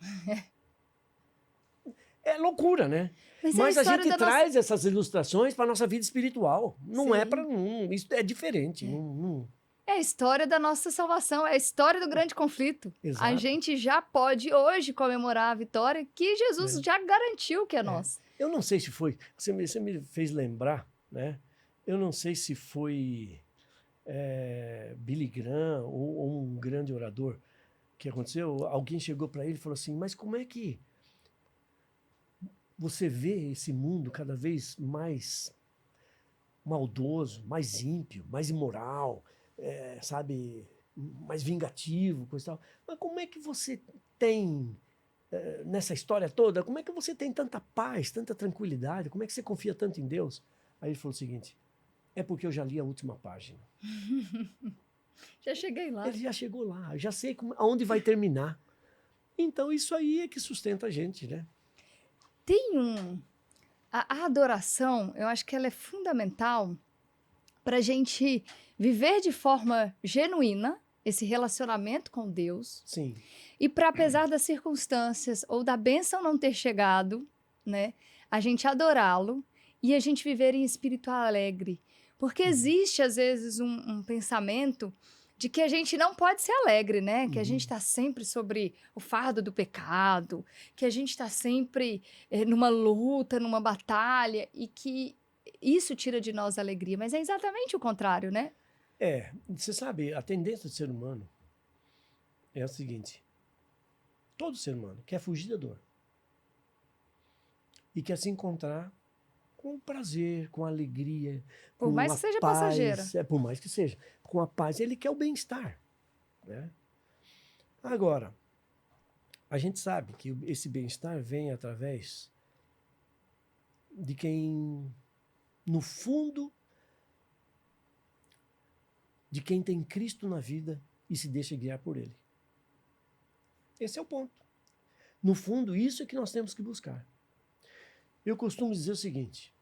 É loucura, né? Mas a gente traz essas ilustrações para a nossa vida espiritual. Não é para... Isso é diferente. É a história da nossa salvação, é a história do grande conflito. Exato. A gente já pode hoje comemorar a vitória que Jesus já garantiu que é nossa. Eu não sei se foi... Você me fez lembrar, né? Eu não sei se foi Billy Graham ou um grande orador que aconteceu. Alguém chegou para ele e falou assim, mas como é que você vê esse mundo cada vez mais maldoso, mais ímpio, mais imoral, sabe, mais vingativo, coisa e tal. Mas como é que você tem, nessa história toda, como é que você tem tanta paz, tanta tranquilidade? Como é que você confia tanto em Deus? Aí ele falou o seguinte, é porque eu já li a última página. Já cheguei lá. Ele já chegou lá, já sei aonde vai terminar. Então isso aí é que sustenta a gente, né? Tem a adoração, eu acho que ela é fundamental para a gente viver de forma genuína esse relacionamento com Deus. Sim. E para, apesar das circunstâncias ou da bênção não ter chegado, né, a gente adorá-lo e a gente viver em espírito alegre. Porque existe, às vezes, um pensamento de que a gente não pode ser alegre, né? Que a gente está sempre sobre o fardo do pecado, que a gente está sempre numa luta, numa batalha, e que isso tira de nós a alegria. Mas é exatamente o contrário, né? Você sabe, a tendência do ser humano é a seguinte. Todo ser humano quer fugir da dor. E quer se encontrar com prazer, com alegria, por mais que seja passageira. Por mais que seja. Com a paz, ele quer o bem-estar. Né? Agora, a gente sabe que esse bem-estar vem através de quem, no fundo, de quem tem Cristo na vida e se deixa guiar por Ele. Esse é o ponto. No fundo, isso é que nós temos que buscar. Eu costumo dizer o seguinte,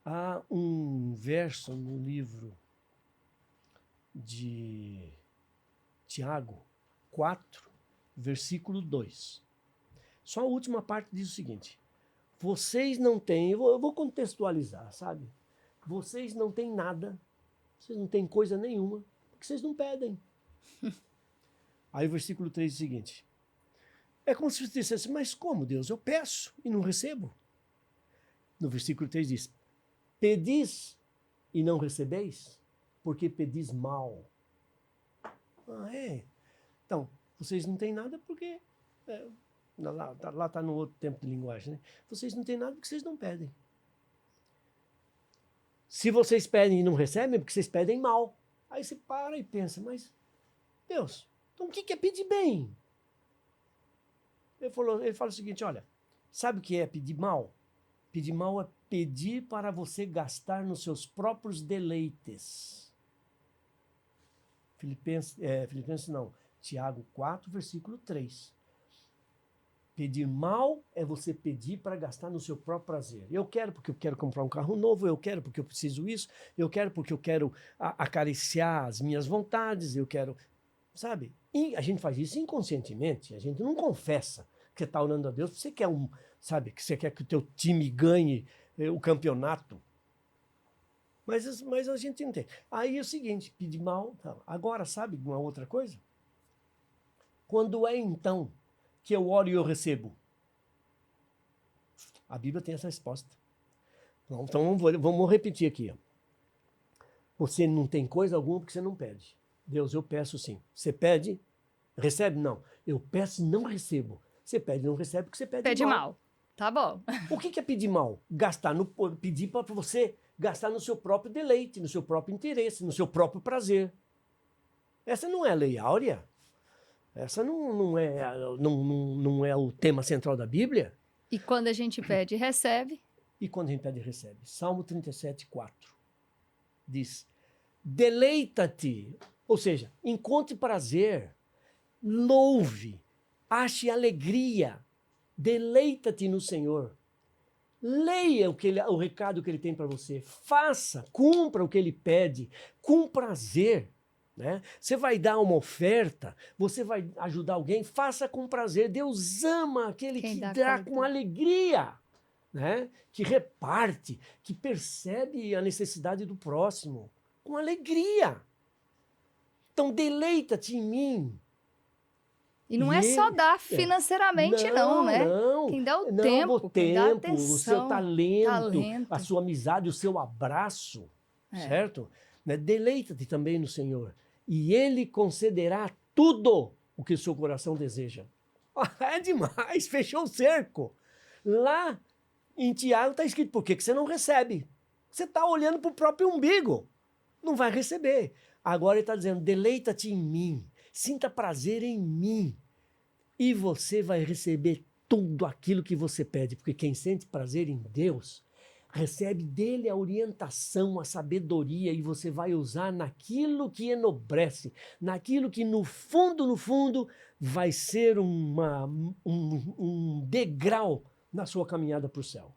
há um verso no livro de Tiago 4, versículo 2. Só a última parte diz o seguinte, vocês não têm, eu vou contextualizar, sabe? Vocês não têm nada, vocês não têm coisa nenhuma, porque vocês não pedem. Aí o versículo 3 diz o seguinte, é como se você dissesse, mas como, Deus? Eu peço e não recebo. No versículo 3 diz, pedis e não recebeis, porque pedis mal. Então, vocês não têm nada porque... lá está no outro tempo de linguagem, né? Vocês não têm nada porque vocês não pedem. Se vocês pedem e não recebem, é porque vocês pedem mal. Aí você para e pensa, mas, Deus, então o que é pedir bem? Ele fala o seguinte, olha, sabe o que é pedir mal? Pedir mal é pedir para você gastar nos seus próprios deleites. Tiago 4, versículo 3. Pedir mal é você pedir para gastar no seu próprio prazer. Eu quero porque eu quero comprar um carro novo, eu quero porque eu preciso isso, eu quero porque eu quero acariciar as minhas vontades, eu quero, sabe? E a gente faz isso inconscientemente, a gente não confessa que você está orando a Deus, você quer sabe, que você quer que o teu time ganhe o campeonato. Mas a gente não tem. Aí é o seguinte, pedir mal. Tá. Agora, sabe uma outra coisa? Quando é então que eu oro e eu recebo? A Bíblia tem essa resposta. Então vamos repetir aqui. Ó. Você não tem coisa alguma porque você não pede. Deus, eu peço sim. Você pede, recebe? Não. Eu peço e não recebo. Você pede e não recebe porque você pede mal. Tá bom. O que é pedir mal? Pedir para você gastar no seu próprio deleite, no seu próprio interesse, no seu próprio prazer. Essa não é a lei áurea. Essa não é o tema central da Bíblia. E quando a gente pede e recebe? E quando a gente pede e recebe? Salmo 37:4 diz, deleita-te, ou seja, encontre prazer, louve, ache alegria, deleita-te no Senhor. Leia o recado que ele tem para você, faça, cumpra o que ele pede, com prazer. Né? Você vai dar uma oferta, você vai ajudar alguém, faça com prazer. Deus ama aquele que dá com alegria, né? Que reparte, que percebe a necessidade do próximo, com alegria. Então, deleita-te em mim. E não é só dar financeiramente, não, né? Não. Quem dá o tempo, quem dá atenção, o seu talento, a sua amizade, o seu abraço, certo? Né? Deleita-te também no Senhor. E Ele concederá tudo o que o seu coração deseja. É demais, fechou o cerco. Lá em Tiago está escrito, por que você não recebe? Você está olhando para o próprio umbigo. Não vai receber. Agora ele está dizendo, deleita-te em mim, sinta prazer em mim. E você vai receber tudo aquilo que você pede. Porque quem sente prazer em Deus recebe dele a orientação, a sabedoria, e você vai usar naquilo que enobrece, naquilo que no fundo, vai ser um degrau na sua caminhada para o céu.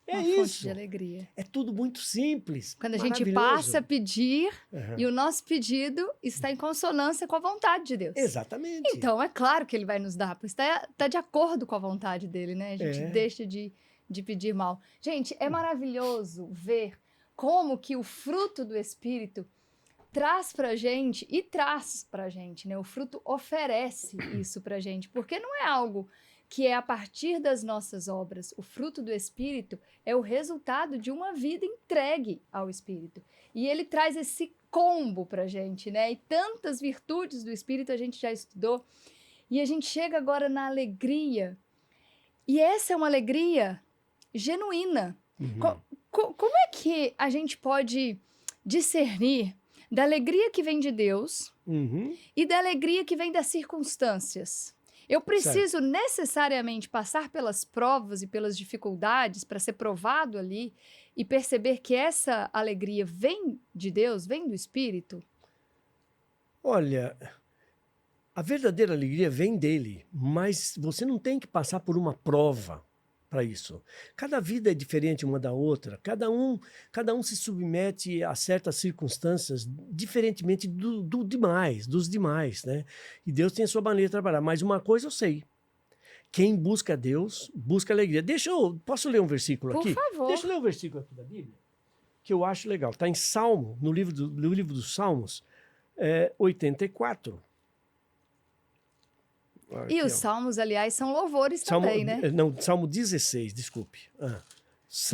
É uma isso. Fonte de alegria. É tudo muito simples. Quando a gente passa a pedir e o nosso pedido está em consonância com a vontade de Deus. Exatamente. Então, é claro que ele vai nos dar, pois está de acordo com a vontade dele, né? A gente deixa de pedir mal. Gente, é maravilhoso ver como que o fruto do Espírito traz pra gente, né? O fruto oferece isso pra gente, porque não é algo que é a partir das nossas obras. O fruto do Espírito é o resultado de uma vida entregue ao Espírito. E ele traz esse combo pra gente, né? E tantas virtudes do Espírito a gente já estudou. E a gente chega agora na alegria. E essa é uma alegria genuína. Como é que a gente pode discernir da alegria que vem de Deus e da alegria que vem das circunstâncias? Eu preciso necessariamente passar pelas provas e pelas dificuldades para ser provado ali e perceber que essa alegria vem de Deus, vem do Espírito? Olha, a verdadeira alegria vem dele, mas você não tem que passar por uma prova para isso. Cada vida é diferente uma da outra, cada um se submete a certas circunstâncias diferentemente dos demais, né? E Deus tem a sua maneira de trabalhar, mas uma coisa eu sei, quem busca Deus, busca alegria. Posso ler um versículo aqui? Por favor. Deixa eu ler um versículo aqui da Bíblia, que eu acho legal. Está em Salmo, no livro dos Salmos, 84. Aqui, e os salmos, aliás, são louvores também, né? Não, Salmo 16, desculpe.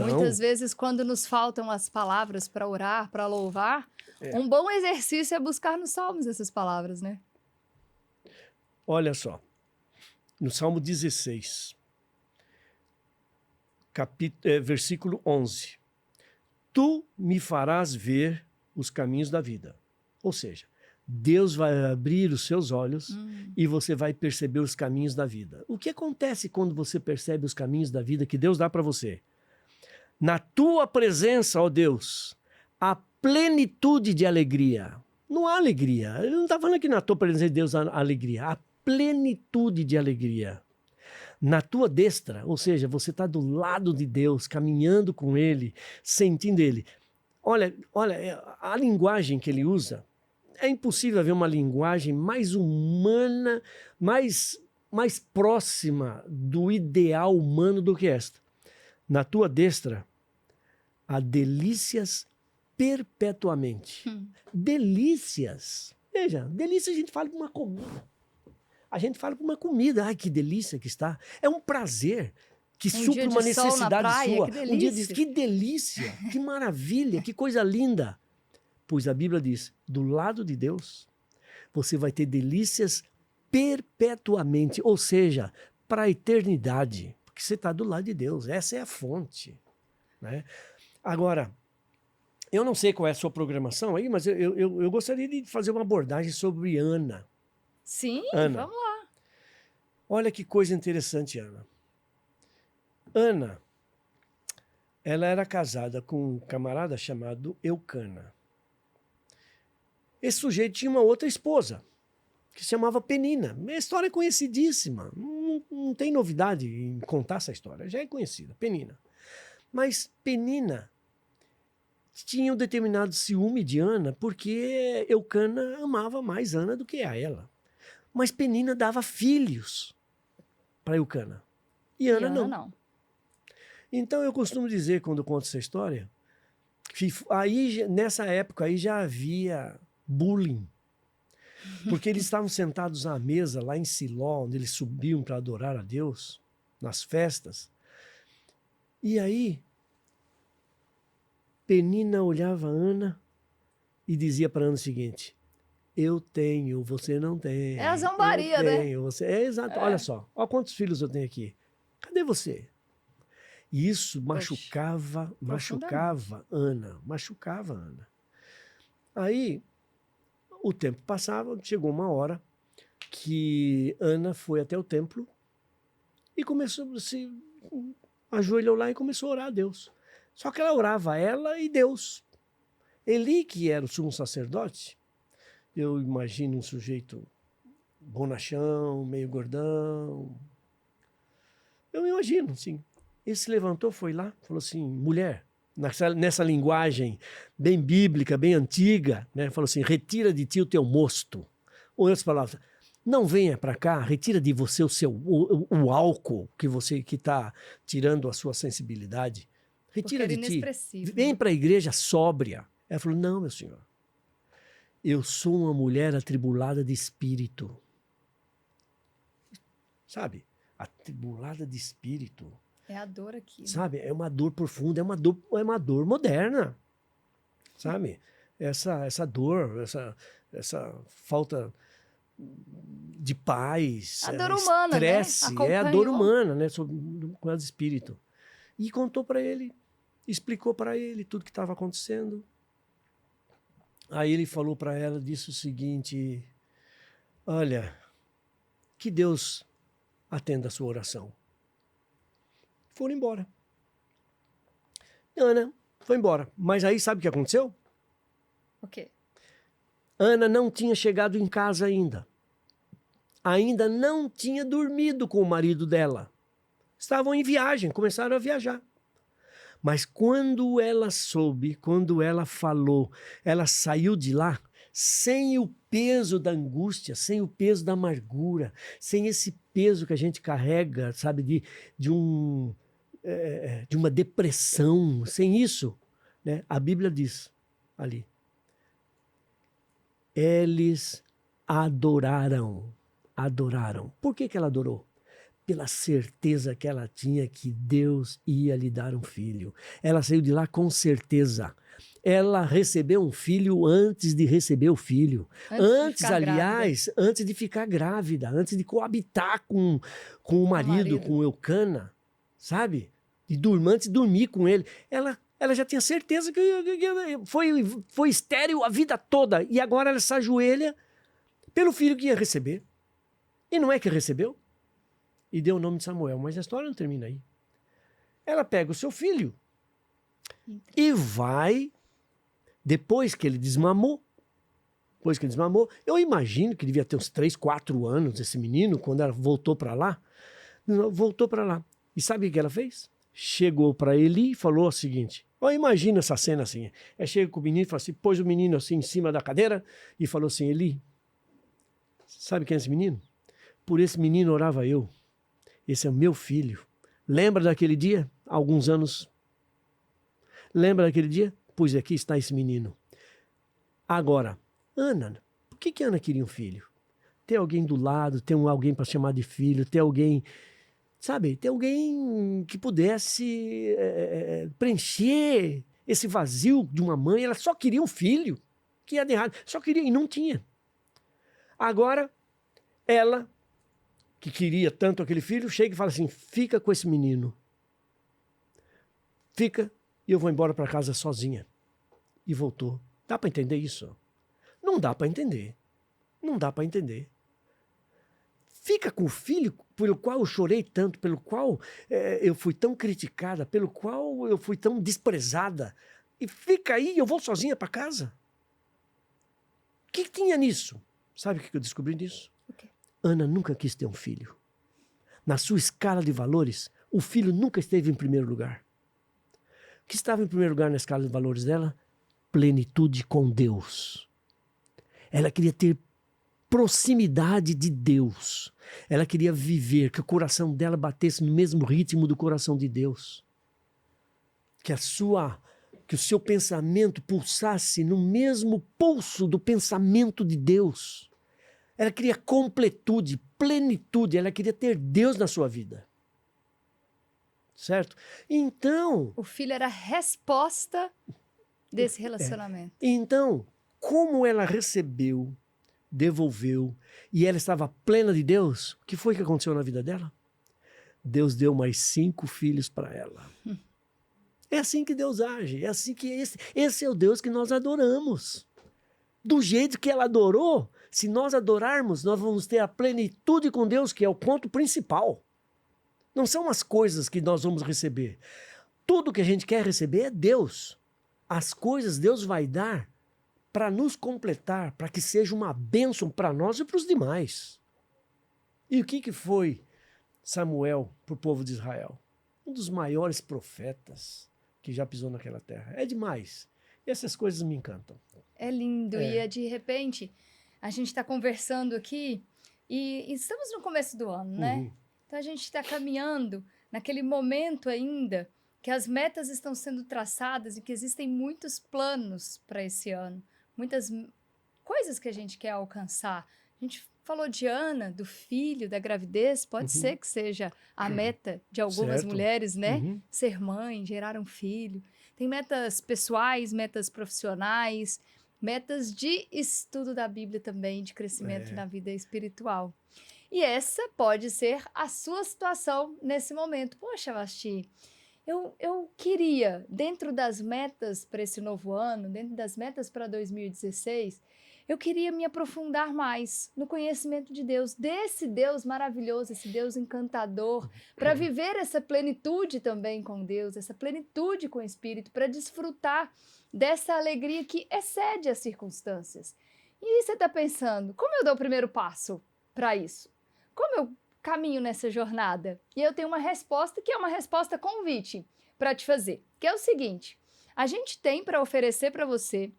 Muitas vezes, quando nos faltam as palavras para orar, para louvar, um bom exercício é buscar nos salmos essas palavras, né? Olha só, no Salmo 16, versículo 11. Tu me farás ver os caminhos da vida. Ou seja, Deus vai abrir os seus olhos e você vai perceber os caminhos da vida. O que acontece quando você percebe os caminhos da vida que Deus dá para você? Na tua presença, ó Deus, há plenitude de alegria. Não há alegria. Ele não está falando que na tua presença de Deus há alegria. Há plenitude de alegria. Na tua destra, ou seja, você está do lado de Deus, caminhando com Ele, sentindo Ele. Olha, a linguagem que ele usa, é impossível haver uma linguagem mais humana, mais próxima do ideal humano do que esta. Na tua destra, há delícias perpetuamente. Delícias. Veja, delícia a gente fala de uma comida. A gente fala de uma comida. Ai, que delícia que está. É um prazer que supre uma necessidade sua. Um dia diz, que delícia, que maravilha, que coisa linda. Pois a Bíblia diz, do lado de Deus, você vai ter delícias perpetuamente, ou seja, para a eternidade, porque você está do lado de Deus, essa é a fonte, né? Agora, eu não sei qual é a sua programação aí, mas eu gostaria de fazer uma abordagem sobre Ana. Sim, Ana. Vamos lá. Olha que coisa interessante, Ana. Ana, ela era casada com um camarada chamado Eucana. Esse sujeito tinha uma outra esposa, que se chamava Penina. A história é conhecidíssima. Não tem novidade em contar essa história. Já é conhecida, Penina. Mas Penina tinha um determinado ciúme de Ana, porque Eucana amava mais Ana do que a ela. Mas Penina dava filhos para Eucana. E Ana não. Então eu costumo dizer, quando eu conto essa história, que aí, nessa época aí já havia bullying. Porque eles estavam sentados à mesa lá em Siló, onde eles subiam para adorar a Deus, nas festas. E aí, Penina olhava a Ana e dizia para Ana o seguinte: eu tenho, você não tem. É a zombaria, né? Você... É exato. Olha só, olha quantos filhos eu tenho aqui. Cadê você? E isso machucava Ana. Aí, o tempo passava, chegou uma hora que Ana foi até o templo e começou a se ajoelhou lá e começou a orar a Deus. Só que ela orava ela e Deus. Eli, que era o sumo sacerdote, eu imagino um sujeito bonachão, meio gordão. Eu imagino, sim. Ele se levantou, foi lá, falou assim, mulher, nessa linguagem bem bíblica, bem antiga, né? Falou assim, retira de ti o teu mosto. Ou em outras palavras, não venha para cá, retira de você o álcool que está tirando a sua sensibilidade. Retira de ti. Vem para a igreja sóbria. Ela falou, não, meu senhor, eu sou uma mulher atribulada de espírito. Sabe? Atribulada de espírito. É a dor aqui. Né? Sabe? É uma dor profunda, é uma dor moderna. Sabe? Essa dor, essa falta de paz, a dor humana, estresse, né? É a dor humana, né? Com o espírito. E contou para ele, explicou para ele tudo que estava acontecendo. Aí ele falou para ela, disse o seguinte: olha, que Deus atenda a sua oração. Foram embora. Ana foi embora. Mas aí sabe o que aconteceu? O quê? Ana não tinha chegado em casa ainda. Ainda não tinha dormido com o marido dela. Estavam em viagem, começaram a viajar. Mas quando ela soube, quando ela falou, ela saiu de lá sem o peso da angústia, sem o peso da amargura, sem esse peso que a gente carrega, sabe, de uma depressão, sem isso, né? A Bíblia diz ali, eles adoraram. Por que ela adorou? Pela certeza que ela tinha que Deus ia lhe dar um filho. Ela saiu de lá com certeza. Ela recebeu um filho antes de receber o filho. Antes de ficar grávida, antes de coabitar com o marido, com o Eucana, sabe? Antes de dormir com ele. Ela já tinha certeza que foi estéril a vida toda. E agora ela se ajoelha pelo filho que ia receber. E não é que recebeu? E deu o nome de Samuel, mas a história não termina aí. Ela pega o seu filho e vai, depois que ele desmamou, eu imagino que devia ter uns 3, 4 anos esse menino, quando ela voltou para lá, Voltou para lá. E sabe o que ela fez? Chegou para Eli e falou o seguinte, imagina essa cena assim, chega com o menino e fala assim, pôs o menino assim em cima da cadeira e falou assim, Eli, sabe quem é esse menino? Por esse menino orava eu, esse é o meu filho. Lembra daquele dia? Há alguns anos. Lembra daquele dia? Pois aqui está esse menino. Agora, Ana, por que Ana queria um filho? Ter alguém do lado, ter alguém para chamar de filho, ter alguém, sabe, ter alguém que pudesse preencher esse vazio de uma mãe. Ela só queria um filho. Que ia de errado. Só queria e não tinha. Agora, ela, que queria tanto aquele filho, chega e fala assim, fica com esse menino. Fica e eu vou embora para casa sozinha. E voltou. Dá para entender isso? Não dá para entender. Não dá para entender. Fica com o filho pelo qual eu chorei tanto, pelo qual eu fui tão criticada, pelo qual eu fui tão desprezada. E fica aí, eu vou sozinha para casa. O que tinha nisso? Sabe o que eu descobri nisso? Okay. Ana nunca quis ter um filho. Na sua escala de valores, o filho nunca esteve em primeiro lugar. O que estava em primeiro lugar na escala de valores dela? Plenitude com Deus. Ela queria ter proximidade de Deus. Ela queria viver, que o coração dela batesse no mesmo ritmo do coração de Deus. Que o seu pensamento pulsasse no mesmo pulso do pensamento de Deus. Ela queria completude, plenitude, ela queria ter Deus na sua vida. Certo? Então... O filho era a resposta desse relacionamento. Então, como ela recebeu, devolveu, e ela estava plena de Deus, o que foi que aconteceu na vida dela? Deus deu mais 5 filhos para ela. É assim que Deus age, é assim que esse é o Deus que nós adoramos. Do jeito que ela adorou, se nós adorarmos, nós vamos ter a plenitude com Deus, que é o ponto principal. Não são as coisas que nós vamos receber. Tudo que a gente quer receber é Deus. As coisas Deus vai dar para nos completar, para que seja uma bênção para nós e para os demais. E o que foi Samuel para o povo de Israel? Um dos maiores profetas que já pisou naquela terra. É demais. E essas coisas me encantam. É lindo. E de repente, a gente está conversando aqui e estamos no começo do ano, né? Então a gente está caminhando naquele momento ainda que as metas estão sendo traçadas e que existem muitos planos para esse ano. Muitas coisas que a gente quer alcançar. A gente falou de Ana, do filho, da gravidez. Pode ser que seja a meta de algumas mulheres, né? Ser mãe, gerar um filho. Tem metas pessoais, metas profissionais, metas de estudo da Bíblia também, de crescimento na vida espiritual. E essa pode ser a sua situação nesse momento. Poxa, Vasti, eu queria, dentro das metas para esse novo ano, dentro das metas para 2016, eu queria me aprofundar mais no conhecimento de Deus, desse Deus maravilhoso, esse Deus encantador, para viver essa plenitude também com Deus, essa plenitude com o Espírito, para desfrutar dessa alegria que excede as circunstâncias. E aí você está pensando, como eu dou o primeiro passo para isso? Como eu caminho nessa jornada? E eu tenho uma resposta que é uma resposta convite para te fazer, que é o seguinte: a gente tem para oferecer para você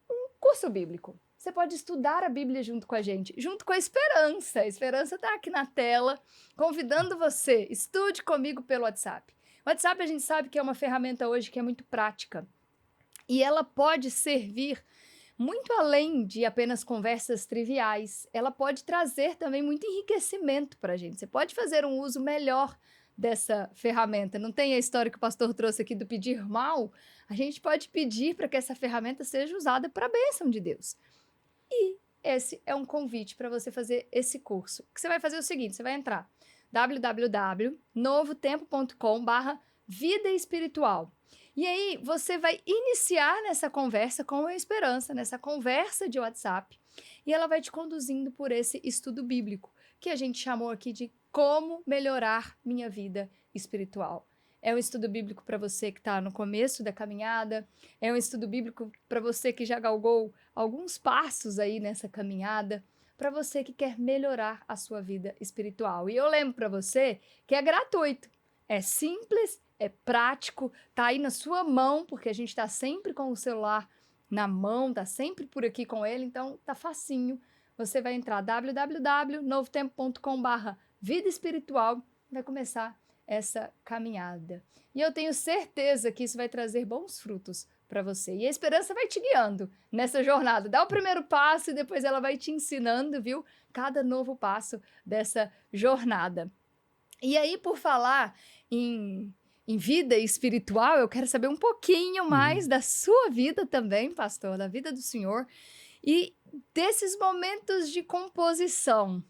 um curso bíblico. Você pode estudar a Bíblia junto com a gente, junto com a Esperança. A Esperança está aqui na tela, convidando você. Estude comigo pelo WhatsApp. O WhatsApp a gente sabe que é uma ferramenta hoje que é muito prática. E ela pode servir muito além de apenas conversas triviais. Ela pode trazer também muito enriquecimento para a gente. Você pode fazer um uso melhor dessa ferramenta. Não tem a história que o pastor trouxe aqui do pedir mal? A gente pode pedir para que essa ferramenta seja usada para a bênção de Deus. E esse é um convite para você fazer esse curso. O que você vai fazer é o seguinte: você vai entrar www.novotempo.com/vida espiritual. E aí você vai iniciar nessa conversa com a Esperança, nessa conversa de WhatsApp, e ela vai te conduzindo por esse estudo bíblico, que a gente chamou aqui de Como Melhorar Minha Vida Espiritual. É um estudo bíblico para você que está no começo da caminhada, é um estudo bíblico para você que já galgou alguns passos aí nessa caminhada, para você que quer melhorar a sua vida espiritual. E eu lembro para você que é gratuito, é simples, é prático, tá aí na sua mão, porque a gente está sempre com o celular na mão, tá sempre por aqui com ele, então tá facinho. Você vai entrar www.novotempo.com/vida espiritual, vai começar essa caminhada. E eu tenho certeza que isso vai trazer bons frutos para você. E a esperança vai te guiando nessa jornada. Dá o primeiro passo e depois ela vai te ensinando, viu? Cada novo passo dessa jornada. E aí, por falar em vida espiritual, eu quero saber um pouquinho mais da sua vida também, pastor, da vida do senhor, e desses momentos de composição.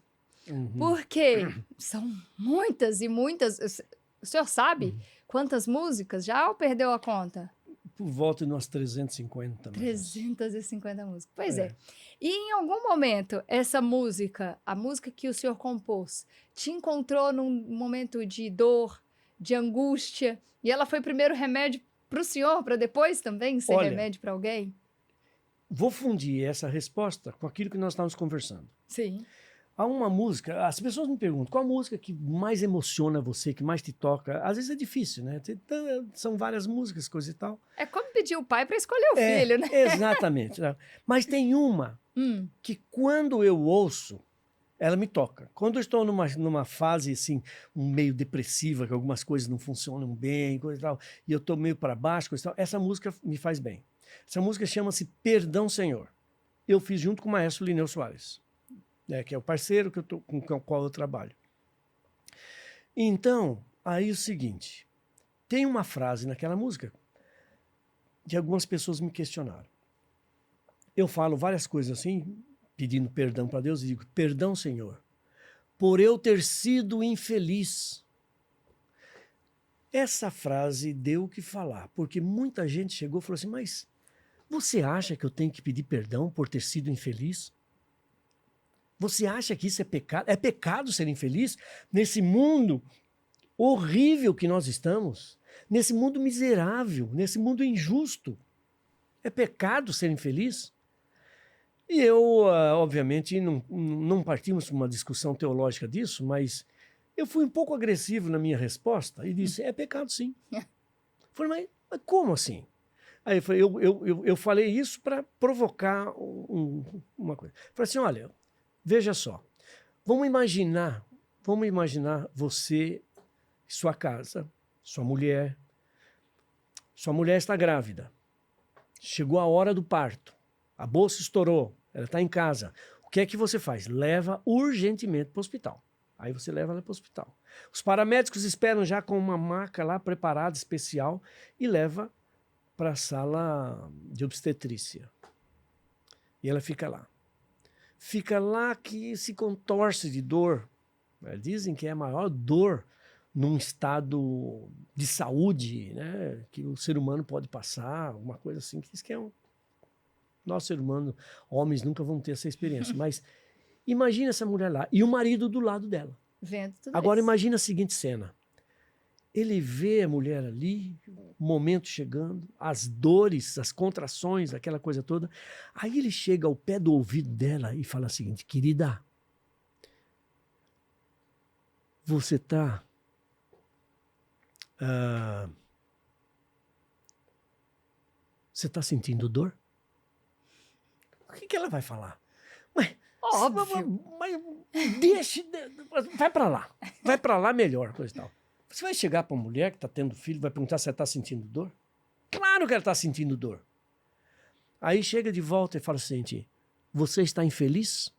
Porque são muitas e muitas. O senhor sabe quantas músicas já ou perdeu a conta? Por volta de umas 350. 350 músicas. Pois é. E em algum momento, essa música, a música que o senhor compôs, te encontrou num momento de dor, de angústia, e ela foi primeiro remédio para o senhor, para depois também ser remédio para alguém? Vou fundir essa resposta com aquilo que nós estávamos conversando. Sim. Há uma música, as pessoas me perguntam, qual a música que mais emociona você, que mais te toca? Às vezes é difícil, né? São várias músicas, coisa e tal. É como pedir o pai para escolher o filho, né? Exatamente. Mas tem uma que quando eu ouço, ela me toca. Quando eu estou numa fase assim, meio depressiva, que algumas coisas não funcionam bem, coisa e tal, e eu estou meio para baixo, coisa e tal, essa música me faz bem. Essa música chama-se Perdão, Senhor. Eu fiz junto com o maestro Lineu Soares, que é o parceiro com o qual eu trabalho. Então, aí é o seguinte, tem uma frase naquela música que algumas pessoas me questionaram. Eu falo várias coisas assim, pedindo perdão para Deus, e digo, perdão, Senhor, por eu ter sido infeliz. Essa frase deu o que falar, porque muita gente chegou e falou assim, mas você acha que eu tenho que pedir perdão por ter sido infeliz? Você acha que isso é pecado? É pecado ser infeliz nesse mundo horrível que nós estamos? Nesse mundo miserável, nesse mundo injusto? É pecado ser infeliz? E eu, obviamente, não partimos para uma discussão teológica disso, mas eu fui um pouco agressivo na minha resposta e disse, é pecado sim. Falei, mas como assim? Aí eu falei isso para provocar uma coisa. Falei assim, olha, veja só, vamos imaginar você, sua casa, sua mulher está grávida, chegou a hora do parto, a bolsa estourou, ela está em casa, o que é que você faz? Leva urgentemente para o hospital. Aí você leva ela para o hospital. Os paramédicos esperam já com uma maca lá preparada, especial, e leva para a sala de obstetrícia. E ela fica lá. Fica lá que se contorce de dor. Dizem que é a maior dor num estado de saúde, né, que o ser humano pode passar, alguma coisa assim, que diz que é nós, ser humano, homens nunca vão ter essa experiência. Mas imagina essa mulher lá e o marido do lado dela. Vendo tudo Agora isso. imagina a seguinte cena. Ele vê a mulher ali, o momento chegando, as dores, as contrações, aquela coisa toda. Aí ele chega ao pé do ouvido dela e fala o seguinte, querida, você está sentindo dor? O que ela vai falar? Óbvio. Mas deixa, vai para lá melhor, coisa e tal. Você vai chegar para uma mulher que está tendo filho, vai perguntar se ela está sentindo dor? Claro que ela está sentindo dor. Aí chega de volta e fala assim, você está infeliz?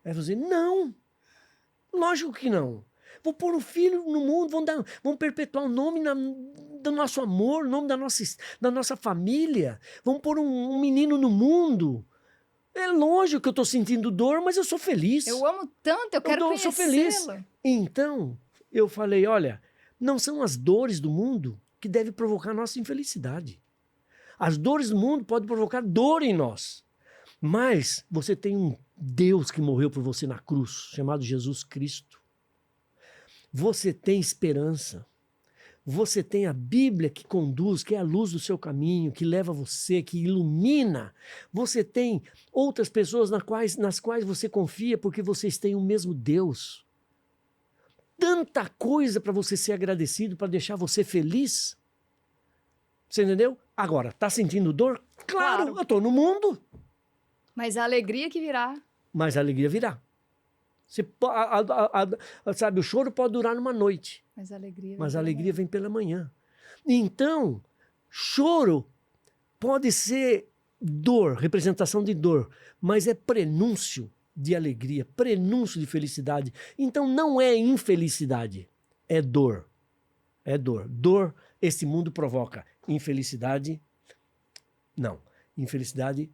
Aí você diz, não, lógico que não. Vou pôr um filho no mundo, vamos perpetuar o nome do nosso amor, o nome da nossa família. Vamos pôr um menino no mundo. É lógico que eu estou sentindo dor, mas eu sou feliz. Eu amo tanto, eu quero conhecê-lo. Sou feliz. Então, eu falei, olha, não são as dores do mundo que devem provocar nossa infelicidade. As dores do mundo podem provocar dor em nós. Mas você tem um Deus que morreu por você na cruz, chamado Jesus Cristo. Você tem esperança. Você tem a Bíblia que conduz, que é a luz do seu caminho, que leva você, que ilumina. Você tem outras pessoas nas quais você confia porque vocês têm o mesmo Deus. Tanta coisa para você ser agradecido, para deixar você feliz. Você entendeu? Agora, tá sentindo dor? Claro. Eu tô no mundo. Mas a alegria que virá. Mas a alegria virá. Sabe, o choro pode durar numa noite. Mas a alegria vem pela manhã. Então, choro pode ser dor, representação de dor, mas é prenúncio de alegria, prenúncio de felicidade. Então não é infelicidade, é dor. É dor. Dor, esse mundo provoca. Infelicidade, não. Infelicidade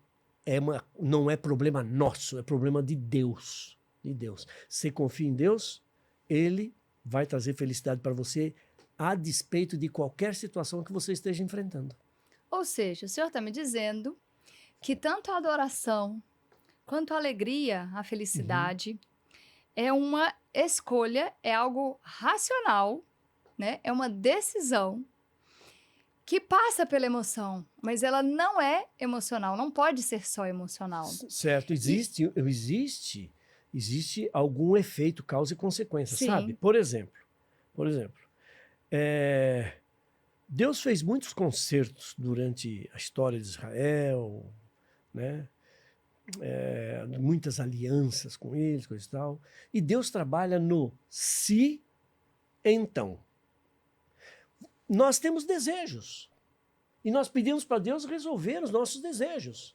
não é problema nosso, é problema de Deus. De Deus. Você confia em Deus, Ele vai trazer felicidade para você a despeito de qualquer situação que você esteja enfrentando. Ou seja, o senhor está me dizendo que tanto a adoração quanto a alegria, a felicidade, é uma escolha, é algo racional, né? É uma decisão que passa pela emoção, mas ela não é emocional, não pode ser só emocional. Certo, existe algum efeito, causa e consequência, Sim. sabe? Por exemplo, Deus fez muitos concertos durante a história de Israel, né? Muitas alianças com eles, coisa e tal. E Deus trabalha no se, então. Nós temos desejos. E nós pedimos para Deus resolver os nossos desejos.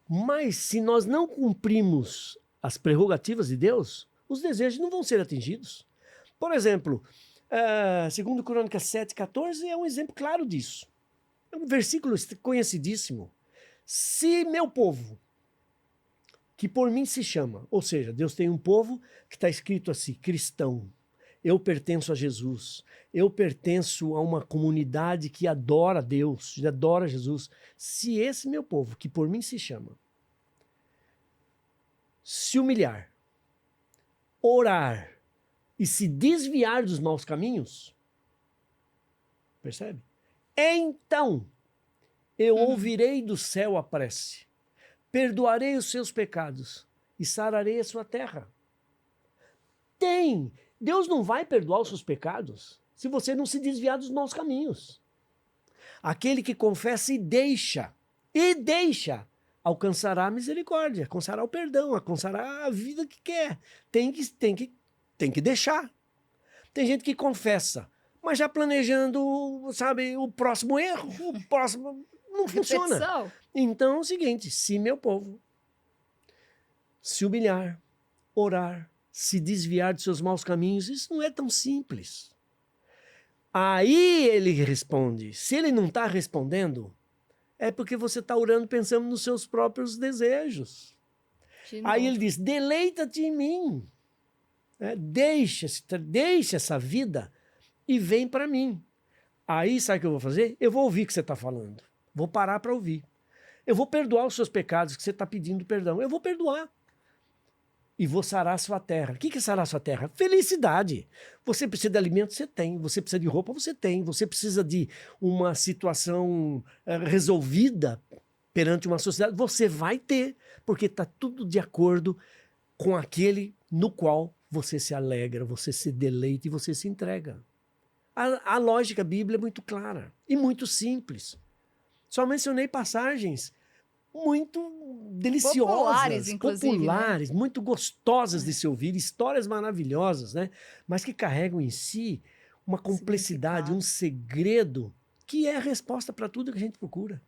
Mas se nós não cumprimos as prerrogativas de Deus, os desejos não vão ser atingidos. Por exemplo, 2 Crônicas 7,14 é um exemplo claro disso. É um versículo conhecidíssimo. Se meu povo, que por mim se chama, ou seja, Deus tem um povo que está escrito assim, cristão, eu pertenço a Jesus, eu pertenço a uma comunidade que adora Deus, adora Jesus. Se esse meu povo, que por mim se chama, se humilhar, orar e se desviar dos maus caminhos, percebe? Então eu ouvirei do céu a prece, perdoarei os seus pecados e sararei a sua terra. Deus não vai perdoar os seus pecados se você não se desviar dos maus caminhos. Aquele que confessa e deixa, alcançará a misericórdia, alcançará o perdão, alcançará a vida que quer. Tem que deixar. Tem gente que confessa, mas já planejando, sabe, o próximo erro, o próximo... Não funciona. Então é o seguinte, se meu povo se humilhar, orar, se desviar de seus maus caminhos, isso não é tão simples. Aí ele responde. Se ele não está respondendo, é porque você está orando pensando nos seus próprios desejos. Aí ele diz, deleita-te em mim. Deixa essa vida e vem para mim. Aí sabe o que eu vou fazer? Eu vou ouvir o que você está falando. Vou parar para ouvir. Eu vou perdoar os seus pecados que você está pedindo perdão. Eu vou perdoar. E vou sarar a sua terra. O que é sarar a sua terra? Felicidade. Você precisa de alimento? Você tem. Você precisa de roupa? Você tem. Você precisa de uma situação resolvida perante uma sociedade? Você vai ter. Porque está tudo de acordo com aquele no qual você se alegra, você se deleita e você se entrega. A lógica bíblica é muito clara e muito simples. Só mencionei passagens muito deliciosas, populares, né? Muito gostosas de se ouvir, histórias maravilhosas, né? Mas que carregam em si uma complexidade, um segredo que é a resposta para tudo que a gente procura.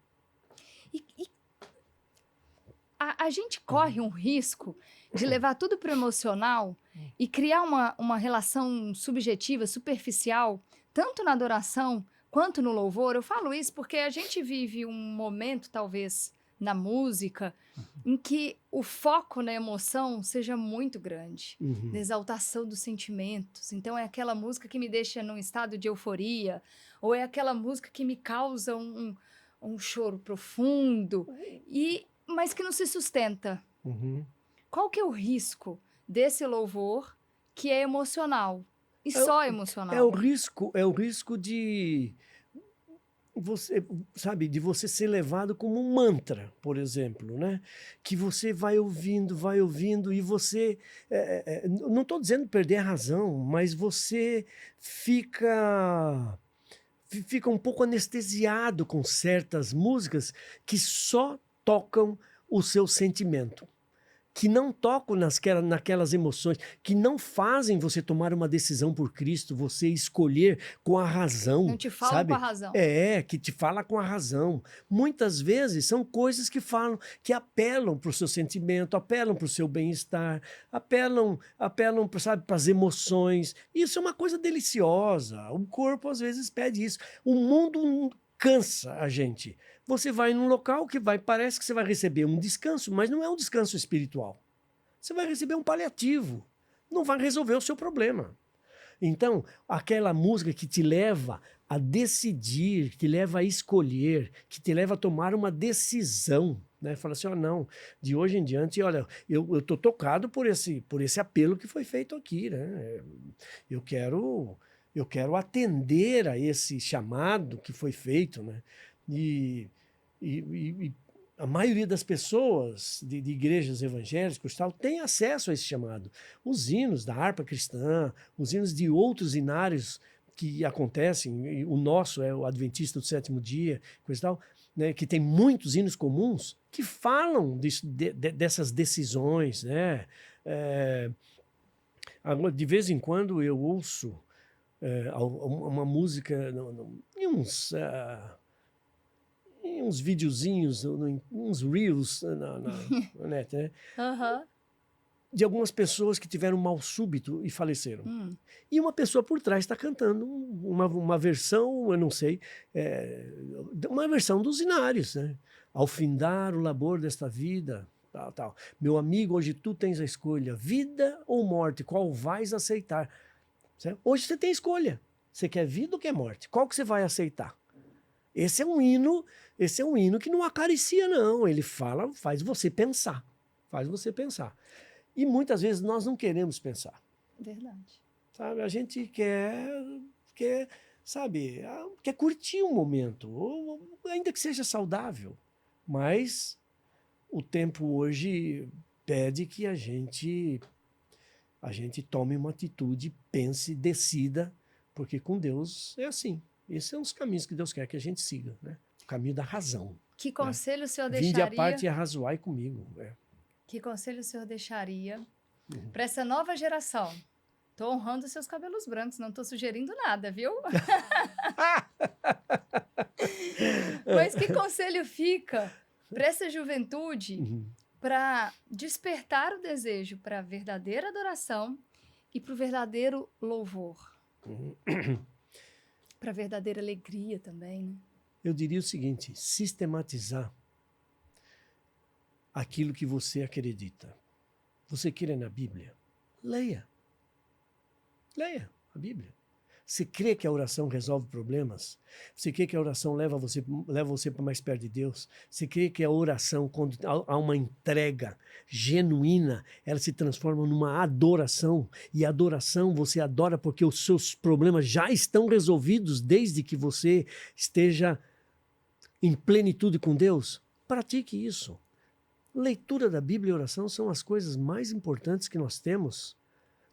A gente corre um risco de levar tudo para o emocional e criar uma relação subjetiva, superficial, tanto na adoração quanto no louvor. Eu falo isso porque a gente vive um momento, talvez, na música, em que o foco na emoção seja muito grande, na exaltação dos sentimentos. Então, é aquela música que me deixa num estado de euforia, ou é aquela música que me causa um choro profundo, mas que não se sustenta. Qual que é o risco desse louvor que é emocional? E só emocional. É o risco de você, sabe, de você ser levado como um mantra, por exemplo, né? Que você vai ouvindo e você, não estou dizendo perder a razão, mas você fica um pouco anestesiado com certas músicas que só tocam o seu sentimento, que não tocam naquelas emoções, que não fazem você tomar uma decisão por Cristo, você escolher com a razão, não te falam sabe? com a razão. Que te fala com a razão. Muitas vezes são coisas que falam, que apelam para o seu sentimento, apelam para o seu bem-estar, apelam sabe, para as emoções. Isso é uma coisa deliciosa. O corpo às vezes pede isso. O mundo cansa a gente. Você vai num local que parece que você vai receber um descanso, mas não é um descanso espiritual. Você vai receber um paliativo. Não vai resolver o seu problema. Então, aquela música que te leva a decidir, que te leva a escolher, que te leva a tomar uma decisão, né? Fala assim, não, de hoje em diante, olha, eu estou tocado por esse apelo que foi feito aqui, né? Eu quero atender a esse chamado que foi feito, né? E a maioria das pessoas de igrejas evangélicas tal, tem acesso a esse chamado. Os hinos da harpa cristã, os hinos de outros hinários que acontecem, o nosso é o Adventista do Sétimo Dia, coisa e tal, né, que tem muitos hinos comuns que falam dessas decisões, né? De vez em quando eu ouço uma música em uns videozinhos, uns reels na net, né? Uhum. De algumas pessoas que tiveram um mal súbito e faleceram. E uma pessoa por trás está cantando uma versão, eu não sei, uma versão dos hinários, né? Ao findar o labor desta vida, tal. Meu amigo, hoje tu tens a escolha, vida ou morte, qual vais aceitar? Certo? Hoje você tem escolha. Você quer vida ou quer morte? Qual que você vai aceitar? Esse é um hino que não acaricia, não. Ele faz você pensar. Faz você pensar. E muitas vezes nós não queremos pensar. Verdade. Sabe? A gente quer sabe, quer curtir um momento, ainda que seja saudável. Mas o tempo hoje pede que a gente tome uma atitude, pense, decida, porque com Deus é assim. Esses são os caminhos que Deus quer que a gente siga, né? O caminho da razão. Que conselho o senhor Vinde deixaria? à parte e arrazoai comigo. Que conselho o senhor deixaria para essa nova geração? Estou honrando seus cabelos brancos, não estou sugerindo nada, viu? Mas que conselho fica para essa juventude para despertar o desejo para a verdadeira adoração e para o verdadeiro louvor? Para a verdadeira alegria também, né? Eu diria o seguinte, sistematizar aquilo que você acredita. Você crê na Bíblia? Leia. Leia a Bíblia. Você crê que a oração resolve problemas? Você crê que a oração leva você para mais perto de Deus? Você crê que a oração, quando há uma entrega genuína, ela se transforma numa adoração? E a adoração você adora porque os seus problemas já estão resolvidos desde que você esteja em plenitude com Deus? Pratique isso. Leitura da Bíblia e oração são as coisas mais importantes que nós temos,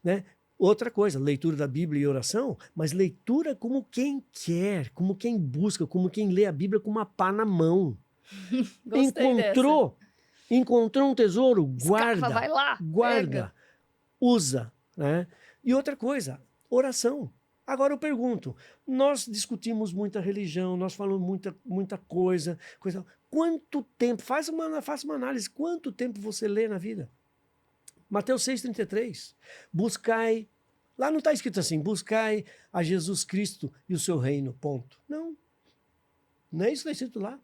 né? Outra coisa, leitura da Bíblia e oração, mas leitura como quem quer, como quem busca, como quem lê a Bíblia com uma pá na mão. Encontrou um tesouro, guarda. Escapa, vai lá, guarda, pega. Usa, né? E outra coisa, oração. Agora eu pergunto, nós discutimos muita religião, nós falamos muita coisa. Quanto tempo, faça uma análise, quanto tempo você lê na vida? Mateus 6,33. Buscai, lá não está escrito assim, buscai a Jesus Cristo e o seu reino, ponto. Não é isso que está escrito lá.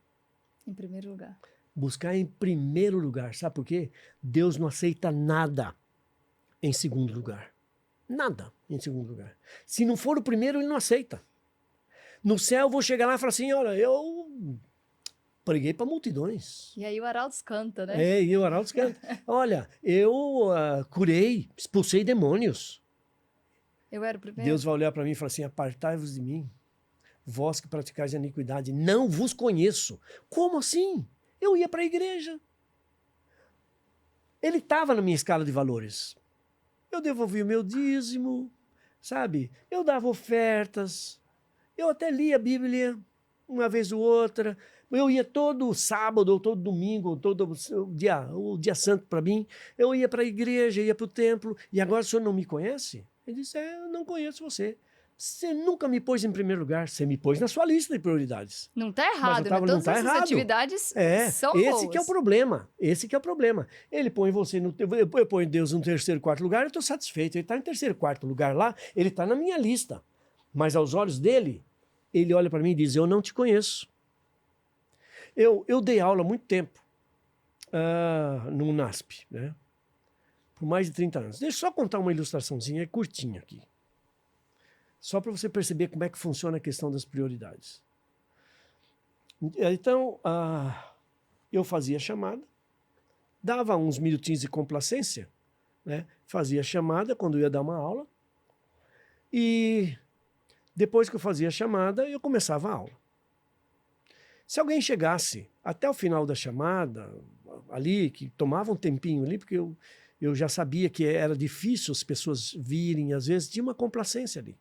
Em primeiro lugar. Buscar em primeiro lugar, sabe por quê? Deus não aceita nada em segundo lugar. Nada em segundo lugar. Se não for o primeiro, ele não aceita. No céu eu vou chegar lá e falar assim, olha, eu preguei para multidões. E aí o Arautos canta, né? E o Arautos canta. Olha, eu curei, expulsei demônios. Eu era o primeiro? Deus vai olhar para mim e falar assim, apartai-vos de mim, vós que praticais a iniquidade, não vos conheço. Como assim? Eu ia para a igreja. Ele estava na minha escala de valores. Eu devolvia o meu dízimo, sabe? Eu dava ofertas. Eu até lia a Bíblia uma vez ou outra. Eu ia todo sábado ou todo domingo, todo o dia santo para mim. Eu ia para a igreja, ia para o templo. E agora o senhor não me conhece? Ele disse, eu não conheço você. Você nunca me pôs em primeiro lugar. Você me pôs na sua lista de prioridades. Não está errado, Mas né? Todas essas atividades são boas. Esse que é o problema. Esse que é o problema. Ele põe você eu ponho Deus no terceiro, quarto lugar, eu estou satisfeito. Ele está em terceiro, quarto lugar lá, ele está na minha lista. Mas aos olhos dele, ele olha para mim e diz, eu não te conheço. Eu dei aula há muito tempo no NASP, né? Por mais de 30 anos. Deixa eu só contar uma ilustraçãozinha curtinha aqui. Só para você perceber como é que funciona a questão das prioridades. Então, eu fazia a chamada, dava uns minutinhos de complacência, né? Fazia a chamada quando eu ia dar uma aula, e depois que eu fazia a chamada, eu começava a aula. Se alguém chegasse até o final da chamada, ali, que tomava um tempinho ali, porque eu já sabia que era difícil as pessoas virem, às vezes tinha uma complacência ali.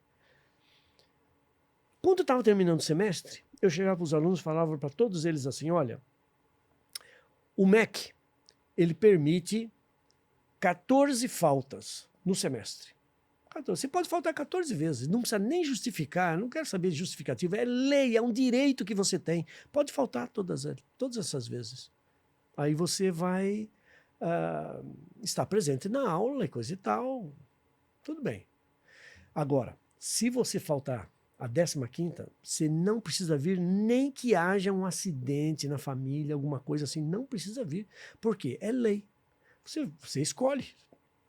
Quando eu estava terminando o semestre, eu chegava para os alunos e falava para todos eles assim, olha, o MEC, ele permite 14 faltas no semestre. 14. Você pode faltar 14 vezes, não precisa nem justificar, não quero saber de justificativa, é lei, é um direito que você tem. Pode faltar todas essas vezes. Aí você vai estar presente na aula e coisa e tal, tudo bem. Agora, se você faltar a 15ª, você não precisa vir, nem que haja um acidente na família, alguma coisa assim, não precisa vir. Por quê? É lei. Você escolhe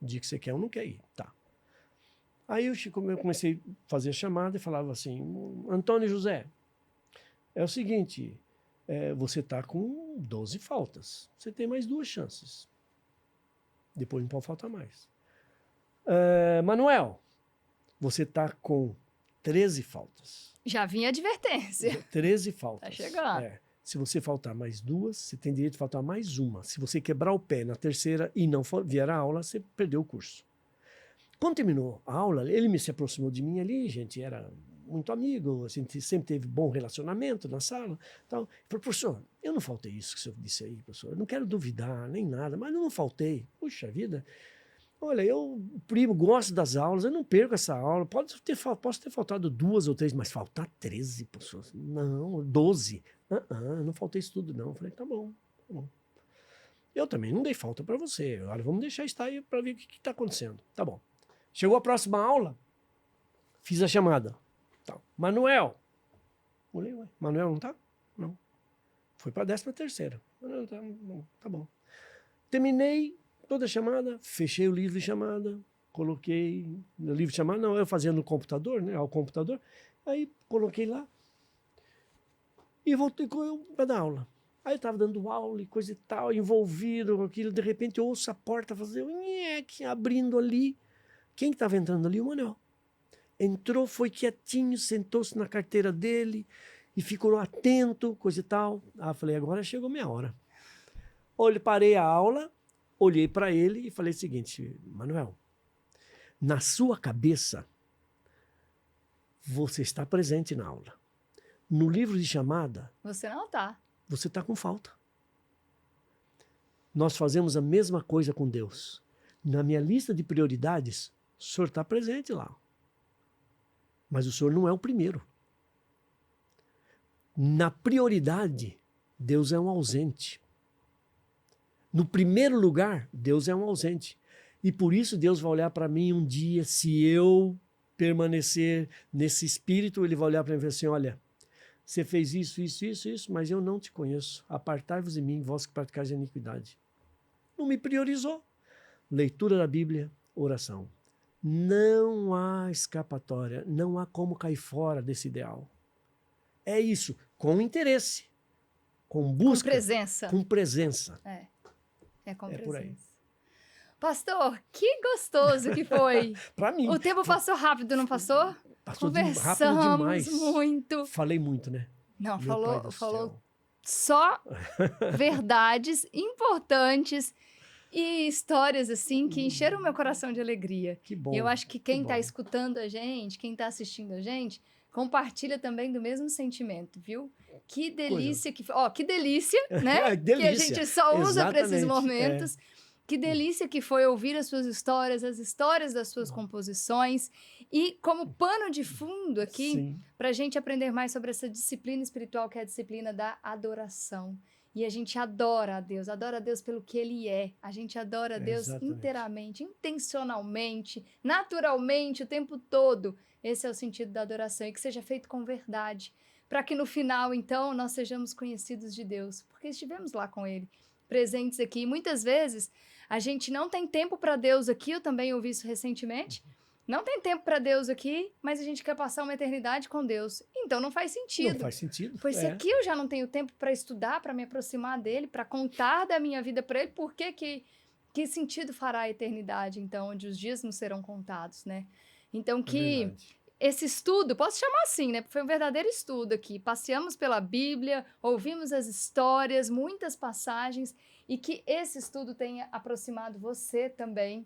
o dia que você quer ou não quer ir. Tá. Aí eu comecei a fazer a chamada e falava assim, Antônio José, é o seguinte, você está com 12 faltas, você tem mais 2 chances. Depois não pode faltar mais. Manuel, você está com 13 faltas. Já vinha advertência. 13 faltas. Tá chegando. Se você faltar mais 2, você tem direito de faltar mais 1. Se você quebrar o pé na terceira e não vier a aula, você perdeu o curso. Quando terminou a aula, ele se aproximou de mim ali, a gente era muito amigo, a gente sempre teve bom relacionamento na sala. Tal. Ele falou, professor, eu não faltei isso que o senhor disse aí, professor. Eu não quero duvidar nem nada, mas eu não faltei. Puxa vida. Olha, eu, primo, gosto das aulas, eu não perco essa aula. Posso ter faltado 2 ou 3, mas faltar 13 pessoas? Não, 12. Não faltei isso tudo, não. Eu falei, tá bom. Eu também não dei falta para você. Olha, vamos deixar estar aí para ver o que está acontecendo. Tá bom. Chegou a próxima aula, fiz a chamada. Tá. Manuel. Olhei, ué. Manuel não tá? Não. Foi para a 13ª. Não, tá bom. Terminei toda a chamada, fechei o livro de chamada, coloquei no livro de chamada, não, eu fazia no computador, né, ao computador, aí coloquei lá e voltei para dar aula. Aí eu estava dando aula e coisa e tal, envolvido com aquilo, de repente eu ouço a porta fazer abrindo ali. Quem estava entrando ali? O Manuel. Entrou, foi quietinho, sentou-se na carteira dele e ficou atento, coisa e tal. Eu falei, agora chegou minha hora. Parei a aula, olhei para ele e falei o seguinte, Manuel, na sua cabeça, você está presente na aula. No livro de chamada... Você não está. Você está com falta. Nós fazemos a mesma coisa com Deus. Na minha lista de prioridades, o senhor está presente lá. Mas o senhor não é o primeiro. Na prioridade, Deus é um ausente. No primeiro lugar, Deus é um ausente. E por isso Deus vai olhar para mim um dia, se eu permanecer nesse espírito, ele vai olhar para mim e falar assim, olha, você fez isso, mas eu não te conheço. Apartai-vos de mim, vós que praticais a iniquidade. Não me priorizou. Leitura da Bíblia, oração. Não há escapatória, não há como cair fora desse ideal. É isso, com interesse, com busca. Com presença. Com presença. É com presença. Por aí. Pastor, que gostoso que foi. Para mim. O tempo passou rápido, não passou? Passou Conversamos rápido demais. muito. Falei muito, né? Não, Meu falou só verdades importantes e histórias, assim, que encheram meu coração de alegria. Que bom. Eu acho que quem está escutando a gente, quem está assistindo a gente, compartilha também do mesmo sentimento, viu? Que delícia que foi. Ó, que delícia, né? Delícia. Que a gente só usa para esses Exatamente, momentos. Que delícia que foi ouvir as suas histórias, as histórias das suas composições. E como pano de fundo aqui, para a gente aprender mais sobre essa disciplina espiritual, que é a disciplina da adoração. E a gente adora a Deus pelo que Ele é. A gente adora a Deus inteiramente, intencionalmente, naturalmente, o tempo todo. Esse é o sentido da adoração, e que seja feito com verdade. Para que no final, então, nós sejamos conhecidos de Deus, porque estivemos lá com Ele, presentes aqui. E muitas vezes, a gente não tem tempo para Deus aqui, eu também ouvi isso recentemente. Não tem tempo para Deus aqui, mas a gente quer passar uma eternidade com Deus. Então não faz sentido. Não faz sentido. Pois se aqui eu já não tenho tempo para estudar, para me aproximar dele, para contar da minha vida para ele, por que sentido fará a eternidade, então, onde os dias não serão contados, né? Então que esse estudo, posso chamar assim, né? Foi um verdadeiro estudo aqui. Passeamos pela Bíblia, ouvimos as histórias, muitas passagens, e que esse estudo tenha aproximado você também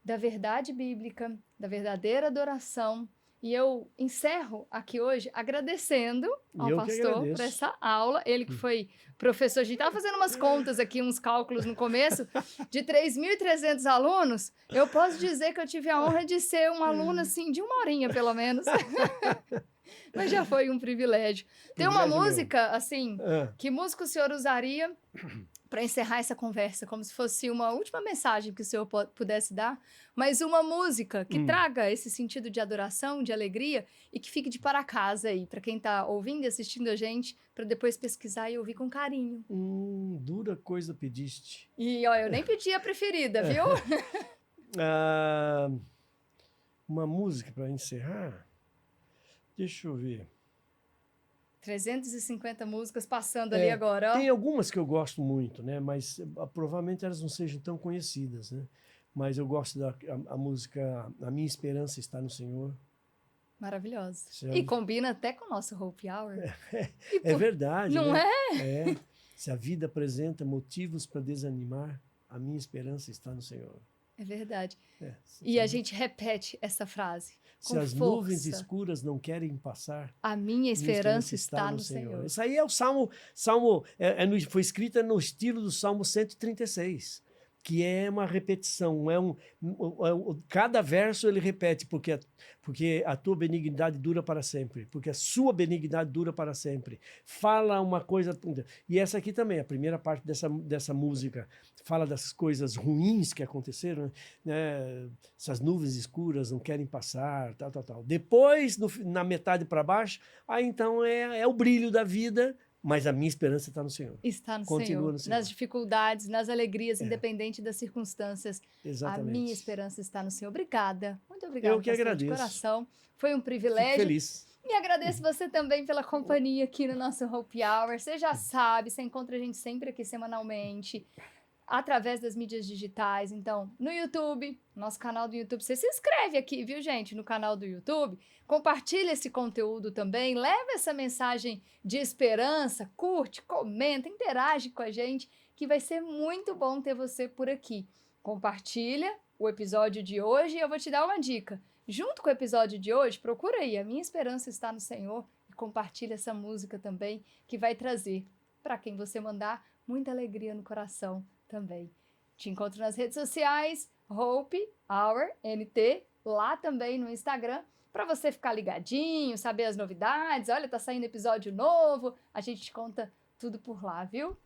da verdade bíblica, da verdadeira adoração. E eu encerro aqui hoje agradecendo ao pastor por essa aula. Ele que foi professor, a gente estava fazendo umas contas aqui, uns cálculos no começo, de 3.300 alunos. Eu posso dizer que eu tive a honra de ser um aluno, assim, de 1 horinha, pelo menos. Mas já foi um privilégio. Tem uma música, assim, que música o senhor usaria para encerrar essa conversa, como se fosse uma última mensagem que o senhor pudesse dar, mas uma música que traga esse sentido de adoração, de alegria, e que fique de para casa aí, para quem está ouvindo e assistindo a gente, para depois pesquisar e ouvir com carinho. Dura coisa pediste. E, ó, eu nem pedi a preferida, viu? Uma música para encerrar? Deixa eu ver. 350 músicas passando ali agora, ó. Tem algumas que eu gosto muito, né? Mas provavelmente elas não sejam tão conhecidas, né? Mas eu gosto da música A Minha Esperança Está no Senhor. Maravilhosa. E combina até com o nosso Hope Hour. É verdade, não né? Se a vida apresenta motivos para desanimar, a minha esperança está no Senhor. É verdade. E a gente repete essa frase. Se as nuvens escuras não querem passar, a minha esperança está no Senhor. Isso aí é o Salmo foi escrita no estilo do Salmo 136, que é uma repetição, cada verso ele repete, porque a tua benignidade dura para sempre, porque a sua benignidade dura para sempre. Fala uma coisa... E essa aqui também, a primeira parte dessa música, fala das coisas ruins que aconteceram, né? Essas nuvens escuras não querem passar, tal. Depois, na metade para baixo, aí então é o brilho da vida. Mas a minha esperança está no Senhor. Está no Senhor. Nas dificuldades, nas alegrias, independente das circunstâncias. Exatamente. A minha esperança está no Senhor. Obrigada. Muito obrigada, eu que agradeço. De coração. Foi um privilégio. Fico feliz. E agradeço você também pela companhia aqui no nosso Hope Hour. Você já sabe, você encontra a gente sempre aqui semanalmente, através das mídias digitais. Então, no YouTube, nosso canal do YouTube, você se inscreve aqui, viu, gente, no canal do YouTube. Compartilha esse conteúdo também, leva essa mensagem de esperança, curte, comenta, interage com a gente, que vai ser muito bom ter você por aqui. Compartilha o episódio de hoje e eu vou te dar uma dica. Junto com o episódio de hoje, procura aí, A Minha Esperança Está no Senhor, e compartilha essa música também, que vai trazer, para quem você mandar, muita alegria no coração também. Te encontro nas redes sociais, Hope Hour NT, lá também no Instagram, para você ficar ligadinho, saber as novidades. Olha, tá saindo episódio novo, a gente te conta tudo por lá, viu?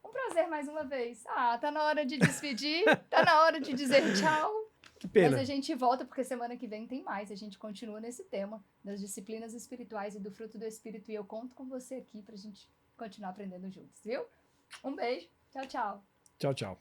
Um prazer mais uma vez. Tá na hora de despedir, tá na hora de dizer tchau. Que pena. Mas a gente volta, porque semana que vem tem mais. A gente continua nesse tema das disciplinas espirituais e do fruto do Espírito. E eu conto com você aqui pra gente continuar aprendendo juntos, viu? Um beijo. Tchau, tchau. Tchau, tchau.